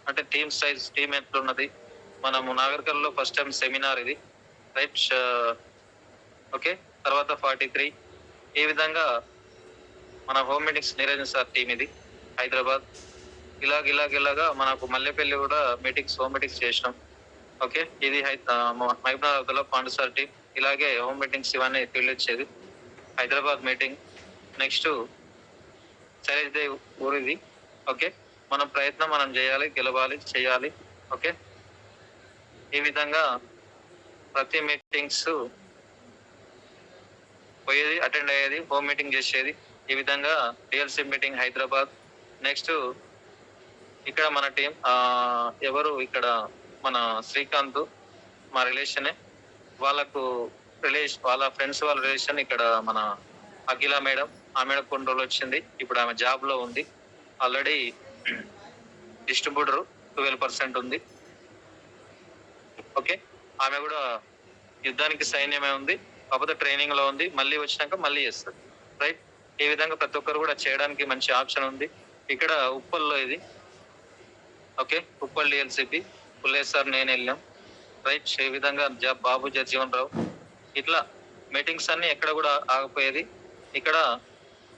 A: అంటే టీం సైజ్, టీం ఎట్లున్నది. మనము నాగర్కర్లో ఫస్ట్ టైం సెమినార్ ఇది. రైట్. ఓకే, తర్వాత 43. ఈ విధంగా మన home meetings Neerajan sir team ఇది హైదరాబాద్. ఇలాగా మనకు మల్లెపల్లి కూడా మీటింగ్స్, హోమ్ మీటింగ్స్ చేసినాం. ఓకే, ఇది మహబూబ్నగర్ పాండు సార్ టీం. ఇలాగే హోమ్ మీటింగ్స్ ఇవన్నీ తెలియచ్చేది. హైదరాబాద్ మీటింగ్. నెక్స్ట్ శైలేష్ దేవ్ ఊరిది. ఓకే, మన ప్రయత్నం మనం చేయాలి, గెలవాలి, చేయాలి. ఓకే, ఈ విధంగా ప్రతి మీటింగ్స్ పోయేది, అటెండ్ అయ్యేది, హోమ్ మీటింగ్ చేసేది. ఈ విధంగా టిఎల్సి మీటింగ్ హైదరాబాద్. నెక్స్ట్ ఇక్కడ మన టీం ఎవరు, ఇక్కడ మన శ్రీకాంత్ మా రిలేషనే. వాళ్ళకు వాళ్ళ ఫ్రెండ్స్ వాళ్ళ రిలేషన్. ఇక్కడ మన అఖిల మేడం, ఆమె కొన్ని రోజులు వచ్చింది. ఇప్పుడు ఆమె జాబ్ లో ఉంది. ఆల్రెడీ డిస్ట్రిబ్యూటర్ 12% ఉంది. ఓకే, ఆమె కూడా యుద్ధానికి సైన్యమే ఉంది, కాకపోతే ట్రైనింగ్ లో ఉంది. మళ్ళీ వచ్చినాక మళ్ళీ చేస్తుంది. రైట్. ఈ విధంగా ప్రతి ఒక్కరు కూడా చేయడానికి మంచి ఆప్షన్ ఉంది. ఇక్కడ ఉప్పల్లో ఇది ఓకే, ఉప్పల్ డిఎల్సిపి పుల్లేష్ సార్ నేను వెళ్ళాం. రైట్, ఈ విధంగా బాబు జగజీవన్ రావు, ఇట్లా మీటింగ్స్ అన్ని ఎక్కడ కూడా ఆగిపోయేది. ఇక్కడ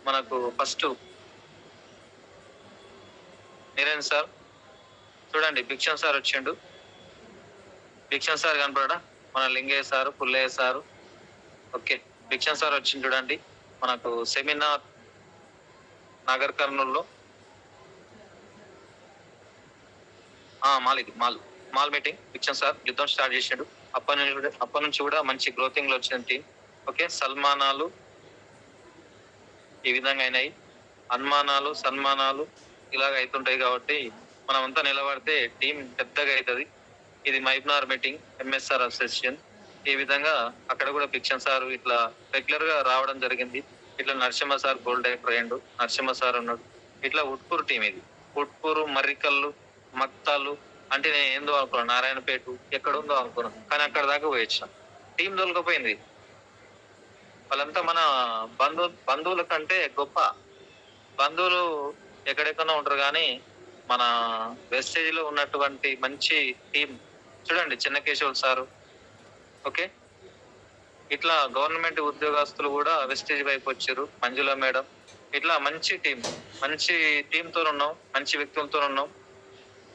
A: మనకు ఫస్ట్ నిరేన్ సార్ చూడండి, భిక్షణ్ సార్ వచ్చిండు. భిక్షణ్ సార్ కనపడా, మన Lingaiah sir, Pullaiah sir. Okay, Bhikshan sir వచ్చింది చూడండి. మనకు సెమినార్ నగర్ కర్నూలులో మాల్ మీటింగ్ భిక్షణ్ సార్ యుద్ధం స్టార్ట్ చేసాడు. అప్పటి నుంచి కూడా మంచి గ్రోతింగ్ లో వచ్చిన టీం. ఓకే, సల్మానాలు ఈ విధంగా అయినాయి, అన్మానాలు సన్మానాలు ఇలాగ అవుతుంటాయి. కాబట్టి మనం అంతా నిలబడితే టీం పెద్దగా అవుతుంది. ఇది మైబ్నార్ మీటింగ్ ఎంఎస్ఆర్ అసోసియేషన్. ఈ విధంగా అక్కడ కూడా భిక్షణ్ సార్ ఇట్లా రెగ్యులర్ గా రావడం జరిగింది. ఇట్లా నరసింహ సార్ గోల్డ్ డైరెక్టర్ అయ్యాడు, నరసింహ సార్ ఉన్నాడు. ఇట్లా ఉట్కూరు టీం, ఇది ఉట్కూరు, మర్రికల్లు, మక్తాలు అంటే నేను ఏందో అనుకున్నాను, నారాయణపేట ఎక్కడ ఉందో అనుకున్నాను, కానీ అక్కడ దాకా పోయొచ్చిన. టీం దొరికిపోయింది. వాళ్ళంతా మన బంధువుల కంటే గొప్ప. బంధువులు ఎక్కడెక్కడో ఉంటారు, కానీ మన వెస్టేజ్ లో ఉన్నటువంటి మంచి టీం చూడండి. చిన్నకేశవులు సారు, ఓకే, ఇట్లా గవర్నమెంట్ ఉద్యోగస్తులు కూడా వెస్టేజ్ వైపు వచ్చారు. మంజుల మేడం, ఇట్లా మంచి టీంతో ఉన్నాం, మంచి వ్యక్తులతో ఉన్నాం.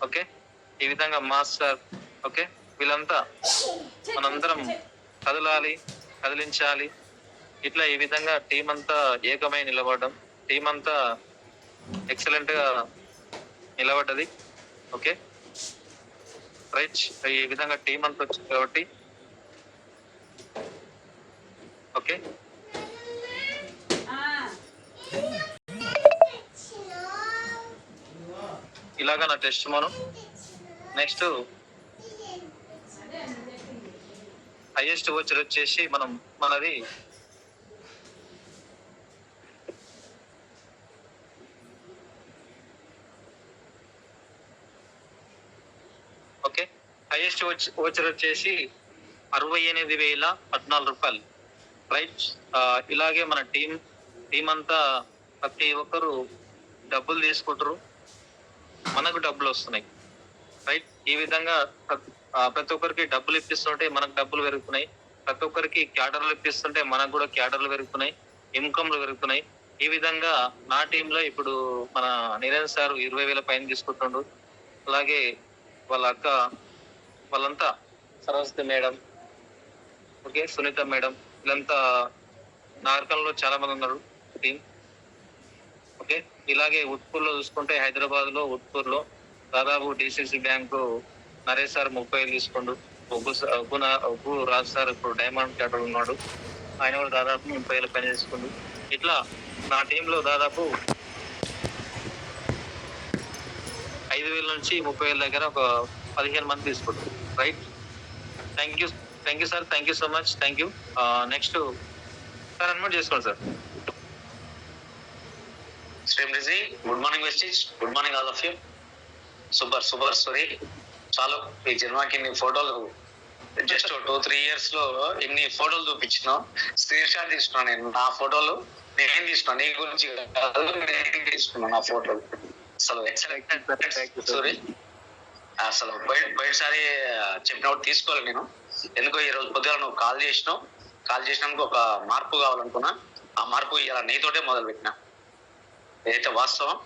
A: ఓకే, ఈ విధంగా మాస్టర్, ఓకే, వీళ్ళంతా మనందరం కదిలించాలి. ఇట్లా ఈ విధంగా టీం అంతా ఏకమై నిలబడడం, టీం అంతా ఎక్సలెంట్ గా నిలబడ్డది. ఓకే రైట్, ఈ విధంగా టీం అంతా వచ్చింది కాబట్టి ఓకే. ఇలాగా నా టెస్ట్ మనం నెక్స్ట్ హైయెస్ట్ వచ్చర్ వచ్చేసి మనది ఓకే, హైయెస్ట్ వచ్చర్ వచ్చేసి 68,014 రూపాయలు. రైట్, ఇలాగే మన టీం అంతా ప్రతి ఒక్కరు డబ్బులు తీసుకుంటారు, మనకు డబ్బులు వస్తున్నాయి. రైట్, ఈ విధంగా ప్రతి ఒక్కరికి డబ్బులు ఇప్పిస్తుంటే మనకు డబ్బులు పెరుగుతున్నాయి. ప్రతి ఒక్కరికి క్యాడర్లు ఇప్పిస్తుంటే మనకు కూడా క్యాడర్లు పెరుగుతున్నాయి, ఇన్కమ్లు పెరుగుతున్నాయి. ఈ విధంగా నా టీంలో ఇప్పుడు మన నిరేన్ సార్ 20,000 పైన తీసుకుంటుండ్రు. అలాగే వాళ్ళ అక్క, వాళ్ళంతా Saraswati madam, okay, Sunita madam, వీళ్ళంతా నార్కల్లో చాలా మంది ఉన్నారు టీం. ఓకే, ఇలాగే ఉట్కూర్లో చూసుకుంటే హైదరాబాద్ లో ఉట్కూర్లో దాదాపు డిసిసి బ్యాంకు నరేష్ సార్ 30,000 తీసుకుండు. ఒగ్గు రాజు సార్ ఇప్పుడు డైమండ్ క్యాటర్ ఉన్నాడు, ఆయన కూడా దాదాపు 30,000 పైన తీసుకుండు. ఇట్లా నా టీంలో దాదాపు 5,000 నుంచి 30,000 దగ్గర ఒక 15 మంది తీసుకుంటారు. Right, thank you sir, thank you so much, thank you. Next sir unmute చేసుకోండి సార్.
B: శ్రీమృజీ, good morning Vestige, good morning all of you. Super story. చాలు, ఈ జన్మకి ఇన్ని ఫోటోలు జస్ట్ 2-3 years లో ఇన్ని ఫోటోలు చూపించిన, స్క్రీన్ షాట్ తీసుకున్నాను. నేను నా ఫోటోలు నేను తీసుకున్నాను, నీ గురించి కాదు, నేను తీసుకున్నాను నా ఫోటోలు. అసలు ఎక్సలెంట్ స్టోరీ. అసలు బయటసారి చెప్పినప్పుడు తీసుకోవాలి నేను. ఎందుకో ఈ రోజు పొద్దుగా నువ్వు కాల్ చేసినందుకు ఒక మార్పు కావాలనుకున్నా. ఆ మార్పు ఇలా నీతోటే మొదలు పెట్టినా, ఏదైతే వాస్తవం.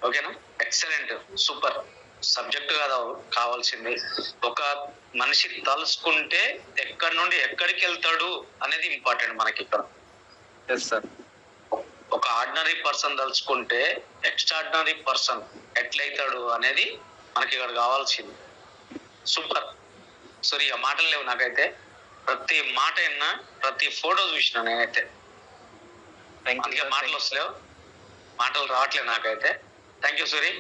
B: ఓకేనా, ఎక్సలెంట్, సూపర్ సబ్జెక్ట్ కదా కావాల్సింది. ఒక మనిషి తలుసుకుంటే ఎక్కడి నుండి ఎక్కడికి వెళ్తాడు అనేది ఇంపార్టెంట్ మనకి ఇక్కడ. ఒక ఆర్డినరీ పర్సన్ తలుచుకుంటే ఎక్స్ట్రాడినరీ పర్సన్ ఎట్లయితాడు అనేది మనకి ఇక్కడ కావాల్సింది. సూపర్. సారీ, ఆ మాటలు లేవు నాకైతే. ప్రతి మాట విన్నా, ప్రతి ఫోటో చూసిన నేనైతే. అందుకే మాటలు వస్తలేవు, మాటలు రావట్లేదు నాకైతే. Thank you Suri.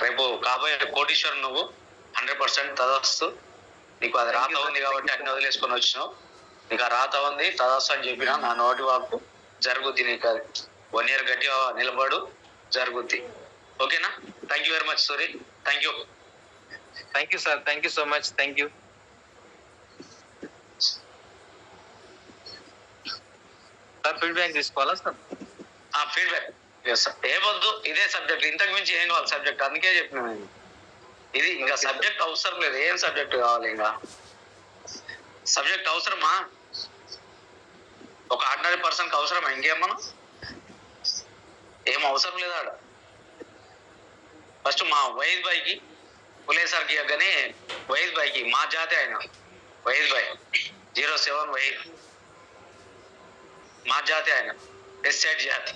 B: రేపు కాబోయే కోటీశ్వరు నువ్వు 100% తదాస్తు. నీకు అది రాత ఉంది కాబట్టి అన్ని వదిలేసుకొని వచ్చినావు. నీకు ఆ రాత ఉంది, తదాస్తు అని చెప్పినా నా నోటి వాకు జరుగుద్ది. నీకు అది 1 year గట్టిగా నిలబడు, జరుగుద్ది. ఓకేనా, thank you very much Suri. Thank you
A: sir, thank you so much, thank you sir. Feedback తీసుకోవాలా సార్?
B: ఫీడ్బ్యాక్ ఏమొద్దు, ఇదే సబ్జెక్ట్, ఇంతకు మించి ఏం కావాలి సబ్జెక్ట్. అందుకే చెప్పిన నేను ఇది ఇంకా సబ్జెక్ట్ అవసరం లేదు. ఏం సబ్జెక్ట్ కావాలి? ఇంకా సబ్జెక్ట్ అవసరమా? ఒక ఆర్డినరీ పర్సన్ కి అవసరమా? ఇంకేమన్నా ఏం అవసరం లేదా ఆడ. ఫస్ట్ మా వైద్ బాయ్కి పులేసర్కి కానీ వైద్ బాయ్కి మా జాతి ఆయన వైద్ బాయ్ 07 వైద్ మా జాతి ఆయన వెస్ట్ సైడ్ జాతి.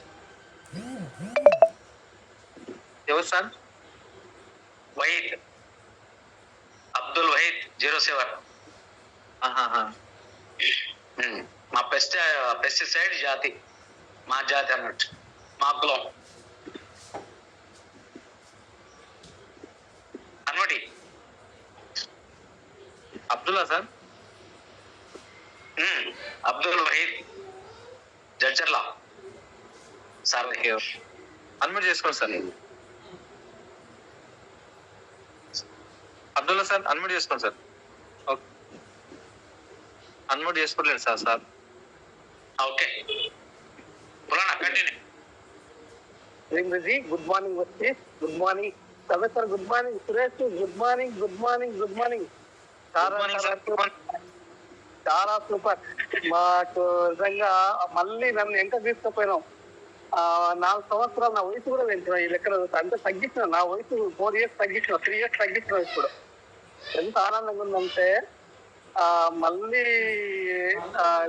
A: ఎవరు సార్?
B: వైద్ అబ్దుల్ వహీద్ 07. మా పెస్టిసైడ్ జాతి మా జాతి అన్నట్టు మా కులం అన్నటి.
A: Abdullah sir?
B: Abdul Waheed Jadcherla sir.
A: Unmute చేసుకోండి సార్. అబ్దుల్లా సార్ అన్మ్యూట్ చేసుకోండి సార్. ఓకే, అన్మ్యూట్ చేసుకోలేదు సార్.
B: ఓకే, పురాణ కంటిన్యూ.
C: గుడ్ మార్నింగ్ వచ్చి good morning professor, good morning Suresh, good morning good morning good morning. చాలా సూపర్. మాకు నిజంగా మళ్ళీ నన్ను ఎంత తీసుకుపోయినాం. 4 సంవత్సరాలు నా వయసు కూడా పెంచిన ఈ లెక్కలు అంటే తగ్గించిన. నా వయసు 4 years తగ్గించిన, 3 years తగ్గించిన ఇప్పుడు. ఎంత ఆనందంగా ఉందంటే మళ్ళీ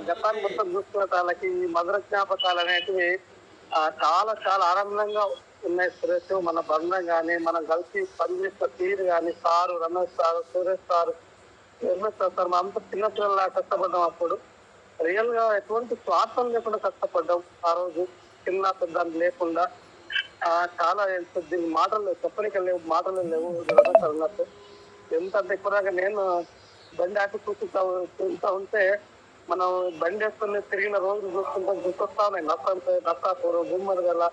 C: గతాన్ని మొత్తం చూసుకున్న వాళ్ళకి మధుర జ్ఞాపకాలు అనేటివి చాలా చాలా ఆనందంగా ఉన్నాయి. సురేష్, మన బంధం కానీ మనం కలిసి పనిచేసిన తీరు కానీ, sir Ramesh sir, Suresh sir, sir మా అంత చిన్న పిల్లలా కష్టపడ్డాం. అప్పుడు రియల్ గా ఎటువంటి స్వార్థం లేకుండా కష్టపడ్డాం ఆ రోజు, చిన్న పెద్ద లేకుండా. చాలా దీని మాటలు చెప్పనిక లేవు, మాటలు లేవు రమేష్ అన్నట్టు. ఎంత అంటే ఇప్పటిదాకా నేను బండి ఆపి చూస్తూ ఉంటే మనం బండి వేసుకుని తిరిగిన రోజులు చూసుకుంటాం, గుర్తొస్తా ఉన్నాయి. నర్సాపూర్, గుమ్మడి గల,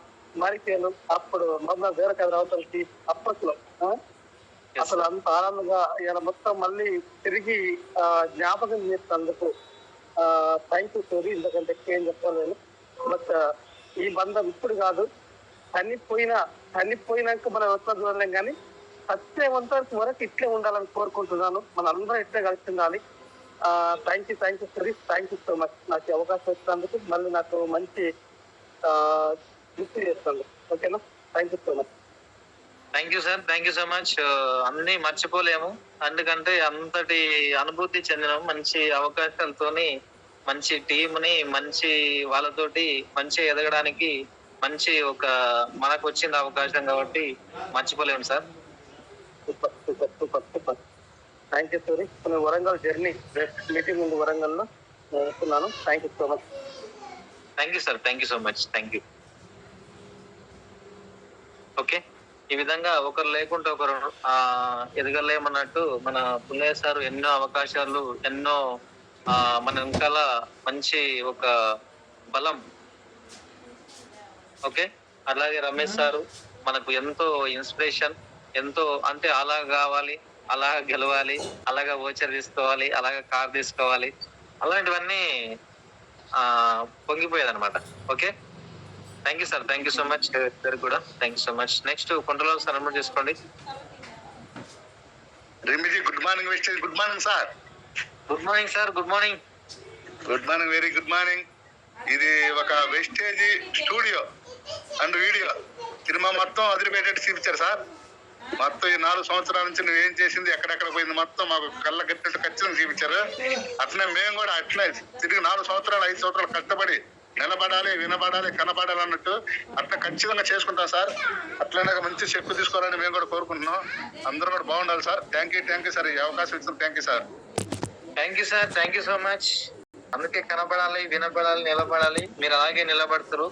C: మరికేలు, అప్పుడు మొన్న వేరకది అవతలకి అప్పట్లో అసలు అంత ఆనందంగా ఇలా మొత్తం మళ్ళీ తిరిగి జ్ఞాపకం చేసినందుకు థ్యాంక్ యూ సోరీ. ఎందుకంటే ఏం చెప్పలేను. బట్ ఈ బంధం ఇప్పుడు కాదు, చనిపోయినాక మనం ఎట్లా చూడలేం కానీ సత్యవంత వరకు ఇట్లే ఉండాలని కోరుకుంటున్నాను. మన అందరం ఇట్లే కలిసి ఉండాలి. Thank you sorry, thank you so much. నాకు అవకాశం ఇచ్చినందుకు మళ్ళీ నాకు మంచి గుర్తు చేస్తాను. ఓకేనా? Thank you so much.
A: Thank you sir, thank you so much. అన్ని మర్చిపోలేము, ఎందుకంటే అంతటి అనుభూతి చెందినాము. మంచి అవకాశాలతోని మంచి టీంని, మంచి వాళ్ళతోటి మంచి ఎదగడానికి మంచి ఒక మనకు వచ్చింది అవకాశం కాబట్టి మర్చిపోలేము sir.
C: Super super super super. Thank you sorry. Warangal journey meeting ఉంది వరంగల్లో వస్తున్నాను. Thank you so much.
A: Thank you sir, thank you so much, thank you. Okay, ఈ విధంగా ఒకరు లేకుంటే ఒకరు ఎదగలేమన్నట్టు మన పుల్లయ్య సార్ ఎన్నో అవకాశాలు, ఎన్నో మన వెనకాల మంచి ఒక బలం. ఓకే, అలాగే రమేష్ సారు మనకు ఎంతో ఇన్స్పిరేషన్, ఎంతో అంటే అలా కావాలి, అలా గెలవాలి, అలాగా ఓచర్ తీసుకోవాలి, అలాగా కార్ తీసుకోవాలి, అలాంటివన్నీ పొంగిపోయేది అనమాట. Okay, thank you sir, thank you so much. ఇద్దరు కూడా thank you so much. Next కొండలో సార్ అన్మ్యూట్ చేసుకోండి.
D: రెమిజీ, good morning Vestige. Good morning sir.
A: Good morning sir, good morning.
D: Good morning, very good morning. ఇది ఒక Vestige studio and video cinema మొత్తం అదిరిపోయేటట్టు చూపించారు సార్. మొత్తం ఈ 4 సంవత్సరాల నుంచి నువ్వు ఏం చేసింది, ఎక్కడెక్కడ పోయింది మొత్తం మాకు కళ్ళ కట్టినట్టు ఖచ్చితంగా చూపించారు. అట్లనే మేము కూడా అట్లనే తిరిగి 4 సంవత్సరాలు 5 సంవత్సరాలు కష్టపడి నిలబడాలి, వినబడాలి, కనబడాలి అన్నట్టు అట్లా ఖచ్చితంగా చేసుకుంటాం సార్. అట్లనే మంచి చెప్పు తీసుకోవాలని మేము కూడా కోరుకుంటున్నాం. అందరూ కూడా బాగుండాలి సార్. Thank you sir. ఈ అవకాశం ఇచ్చిన thank you sir.
A: Thank you sir, thank you so much. అందుకే కనబడాలి, వినబడాలి, నిలబడాలి. మీరు అలాగే నిలబడతారు,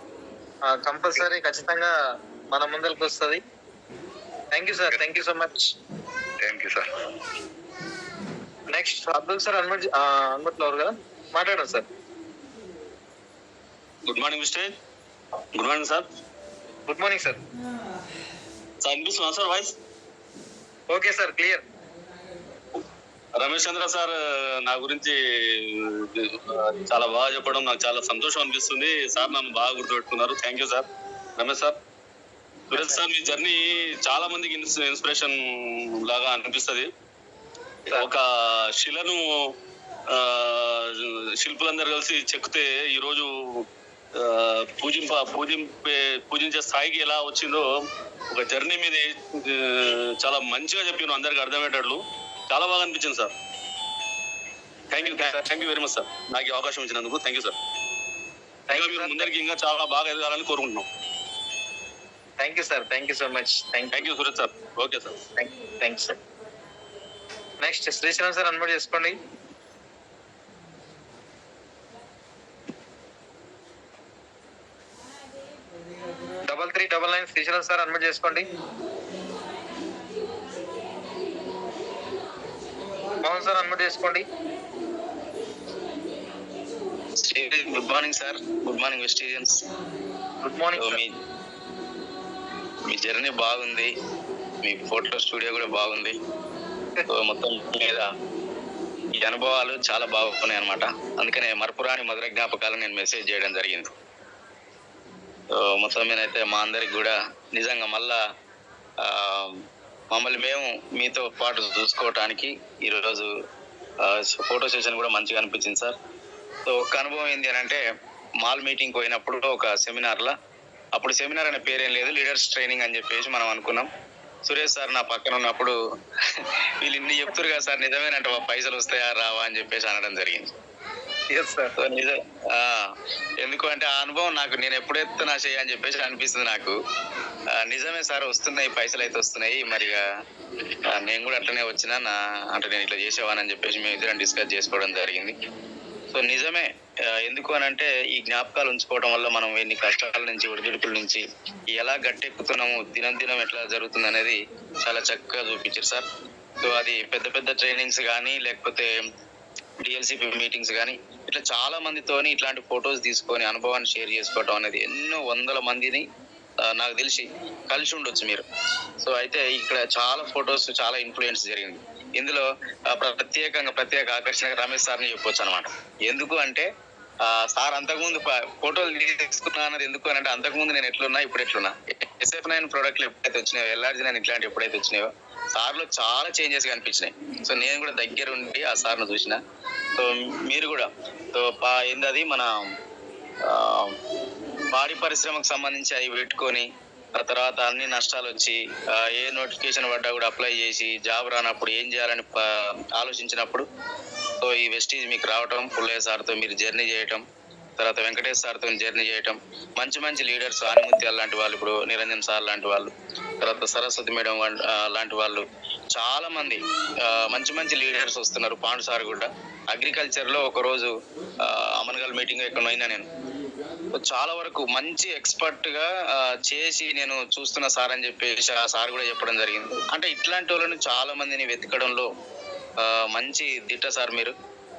A: కంపల్సరీ ఖచ్చితంగా మన ముందరికి వస్తుంది. Thank you sir, thank you so much.
D: Thank you sir.
A: Next Abdul sir అన్మట్లో కదా, మాట్లాడండి sir.
E: Good morning mister. Good morning sir.
A: Good morning sir.
E: Sir వినిపిస్తుందా sir voice?
A: Okay sir, clear.
E: Ramesh Chandra sir నా గురించి చాలా బాగా చెప్పడం నాకు చాలా సంతోషం అనిపిస్తుంది. సార్ నన్ను బాగా గుర్తుపెట్టుకున్నారు. Thank you sir. Ramesh sir Suresh sir మీ జర్నీ చాలా మందికి ఇన్స్పిరేషన్ లాగా అనిపిస్తుంది. ఒక శిలను శిల్పులందరూ కలిసి చెక్కితే ఈరోజు పూజించే స్థాయికి ఎలా వచ్చిందో ఒక జర్నీ మీద చాలా మంచిగా చెప్పిన అందరికి అర్థమయ్యేటట్లు చాలా బాగా అనిపించింది sir. Thank you very much sir, నాకు ఈ అవకాశం ఇచ్చినందుకు. Thank you sir. మీరు ముందరికి ఇంకా చాలా బాగా ఎదగాలని కోరుకుంటున్నాం.
B: Thank you sir, thank you so much.
E: Thank you Suresh sir. Okay sir,
B: thank you sir. Next Sriram sir unmute చేసుకోండి. డబల్ 399 శ్రీశ్రామ్ సార్ అన్మ్యూట్ చేసుకోండి. మోహన్ సార్ అన్మ్యూట్ చేసుకోండి.
F: Good morning sir. Good morning Vestigians.
B: Good morning.
F: మీ journey బాగుంది, మీ photo studio కూడా బాగుంది. మొత్తం మీద ఈ అనుభవాలు చాలా బాగున్నాయి అనమాట. అందుకనే మరపురాని మధుర జ్ఞాపకాలను నేను మెసేజ్ చేయడం జరిగింది. మొత్తం మీద అయితే మా అందరికి కూడా నిజంగా మళ్ళా మమ్మల్ని మేము మీతో పాటు చూసుకోవటానికి ఈరోజు ఫోటో సెషన్ కూడా మంచిగా అనిపించింది సార్. సో ఒక అనుభవం ఏంటి అని అంటే, మాల్ మీటింగ్ పోయినప్పుడు ఒక సెమినార్లో, అప్పుడు సెమినార్ అనే పేరేం లేదు, లీడర్స్ ట్రైనింగ్ అని చెప్పేసి మనం అనుకున్నాం. సురేష్ సార్ నా పక్కన ఉన్నప్పుడు వీళ్ళు ఇన్ని చెప్తారు కదా సార్, నిజమేనంటే పైసలు వస్తాయా రావా అని చెప్పేసి అనడం జరిగింది. నిజం. ఎందుకు అంటే ఆ అనుభవం నాకు, నేను ఎప్పుడైతే నా చేయ అని చెప్పేసి అనిపిస్తుంది నాకు. నిజమే సార్, వస్తున్నాయి పైసలు అయితే వస్తున్నాయి. మరిగా నేను కూడా అట్లనే వచ్చినా అంటే నేను ఇట్లా చేసేవానని చెప్పేసి మేము ఇద్దరం డిస్కస్ చేసుకోవడం జరిగింది. సో నిజమే. ఎందుకు అని అంటే ఈ జ్ఞాపకాలు ఉంచుకోవడం వల్ల మనం ఎన్ని కష్టాల నుంచి, ఒడిదుడుకుల నుంచి ఎలా గట్టెక్కుతున్నాము, దినం ఎట్లా జరుగుతుంది అనేది చాలా చక్కగా చూపించారు సార్. సో అది పెద్ద పెద్ద ట్రైనింగ్స్ కానీ, లేకపోతే డిఎల్సిపి మీటింగ్స్ కానీ, ఇట్లా చాలా మందితోని ఇట్లాంటి ఫొటోస్ తీసుకొని అనుభవాన్ని షేర్ చేసుకోవడం అనేది ఎన్నో వందల మందిని నాకు తెలిసి కలిసి ఉండొచ్చు మీరు. సో అయితే ఇక్కడ చాలా ఫొటోస్, చాలా ఇన్ఫ్లుయెన్స్ జరిగింది. ఇందులో ప్రత్యేక ఆకర్షణ రమేష్ సార్ని చెప్పొచ్చు అనమాట. ఎందుకు అంటే సార్ అంతకుముందు ఫోటోలు తీసుకున్నా అన్నది ఎందుకు అని అంటే, అంతకుముందు నేను ఎట్లున్నా ఇప్పుడు ఎట్లున్నా, SF9 ప్రోడక్ట్లు ఎప్పుడైతే వచ్చినాయో, LRG9 ఇట్లాంటి ఎప్పుడైతే వచ్చినాయో సార్లో చాలా చేంజెస్ కనిపించినాయి. సో నేను కూడా దగ్గర ఉండి ఆ సార్ను చూసిన. సో మీరు కూడా సో ఏందది మన పాడి పరిశ్రమకు సంబంధించి అవి పెట్టుకొని, ఆ తర్వాత అన్ని నష్టాలు వచ్చి ఏ నోటిఫికేషన్ పడ్డా కూడా అప్లై చేసి జాబ్ రానప్పుడు ఏం చేయాలని ఆలోచించినప్పుడు సో ఈ వెస్టీజ్ మీకు రావటం, పుల్లయ్య సార్తో మీరు జర్నీ చేయటం, తర్వాత వెంకటేష్ సార్తో జర్నీ చేయటం, మంచి లీడర్స్ ఆనిముత్యాలు లాంటి వాళ్ళు, ఇప్పుడు నిరంజన్ సార్ లాంటి వాళ్ళు, తర్వాత సరస్వతి మేడం లాంటి వాళ్ళు, చాలా మంది మంచి లీడర్స్ వస్తున్నారు. పాండు సార్ కూడా అగ్రికల్చర్లో ఒకరోజు అమన్గల్ మీటింగ్ ఎక్కడైనా నేను చాలా వరకు మంచి ఎక్స్పర్ట్గా చేసి నేను చూస్తున్న సార్ అని చెప్పేసి ఆ సార్ కూడా చెప్పడం జరిగింది. అంటే ఇట్లాంటి వాళ్ళని చాలా మందిని వెతకడంలో మంచి దిట్ట సార్ మీరు.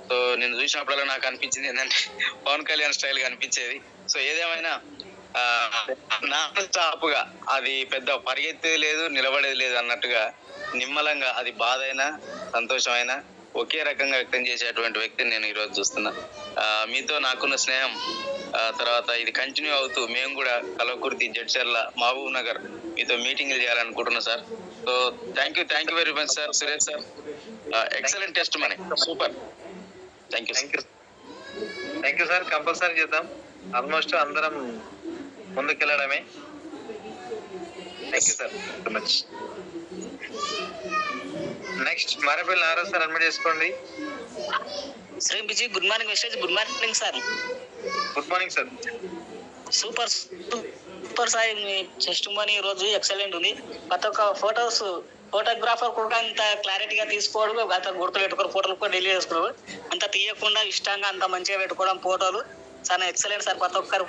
F: సో నేను చూసినప్పుడల్లా నాకు అనిపించింది ఏంటంటే పవన్ కళ్యాణ్ స్టైల్గా అనిపించేది. సో ఏదేమైనా నాన్ స్టాప్గా అది పెద్ద పరిగెత్తేది లేదు, నిలబడేది లేదు అన్నట్టుగా నిమ్మలంగా, అది బాధ అయినా సంతోషమైనా ఒకే రకంగా వ్యక్తం చేసేటువంటి వ్యక్తిని నేను ఈరోజు చూస్తున్నా. మీతో నాకున్న స్నేహం తర్వాత ఇది కంటిన్యూ అవుతూ మేము కూడా కలవకుర్తి, జడ్చర్ల, మహబూబ్ నగర్ మీతో మీటింగ్లు చేయాలనుకుంటున్నాం sir. So thank you very much sir. Suresh sir excellent testimony, super. Thank you
B: sir. Compulsory చేద్దాం. ఆల్మోస్ట్ అందరం ముందుకెళ్ళడమే. Thank you sir so much. Next Marapalli Narayana sir admit చేసుకోండి.
G: శ్రీ బిజీ good morning message. Good morning sir.
B: Good morning sir.
G: Super sir, మీ testimony ఈ రోజు excellent ఉంది. ప్రతి ఒక్క ఫోటోగ్రాఫర్ కూడా అంత క్లారిటీగా తీసుకోవడం, అంత గుర్తు పెట్టుకోవడం, ఫోటోలు కూడా డెలివరీ చేసుకోవడం, అంత తీయకుండా ఇష్టంగా అంత మంచిగా పెట్టుకోవడం ఫోటోలు చాలా ఎక్సలెంట్ సార్. ప్రతి ఒక్కరు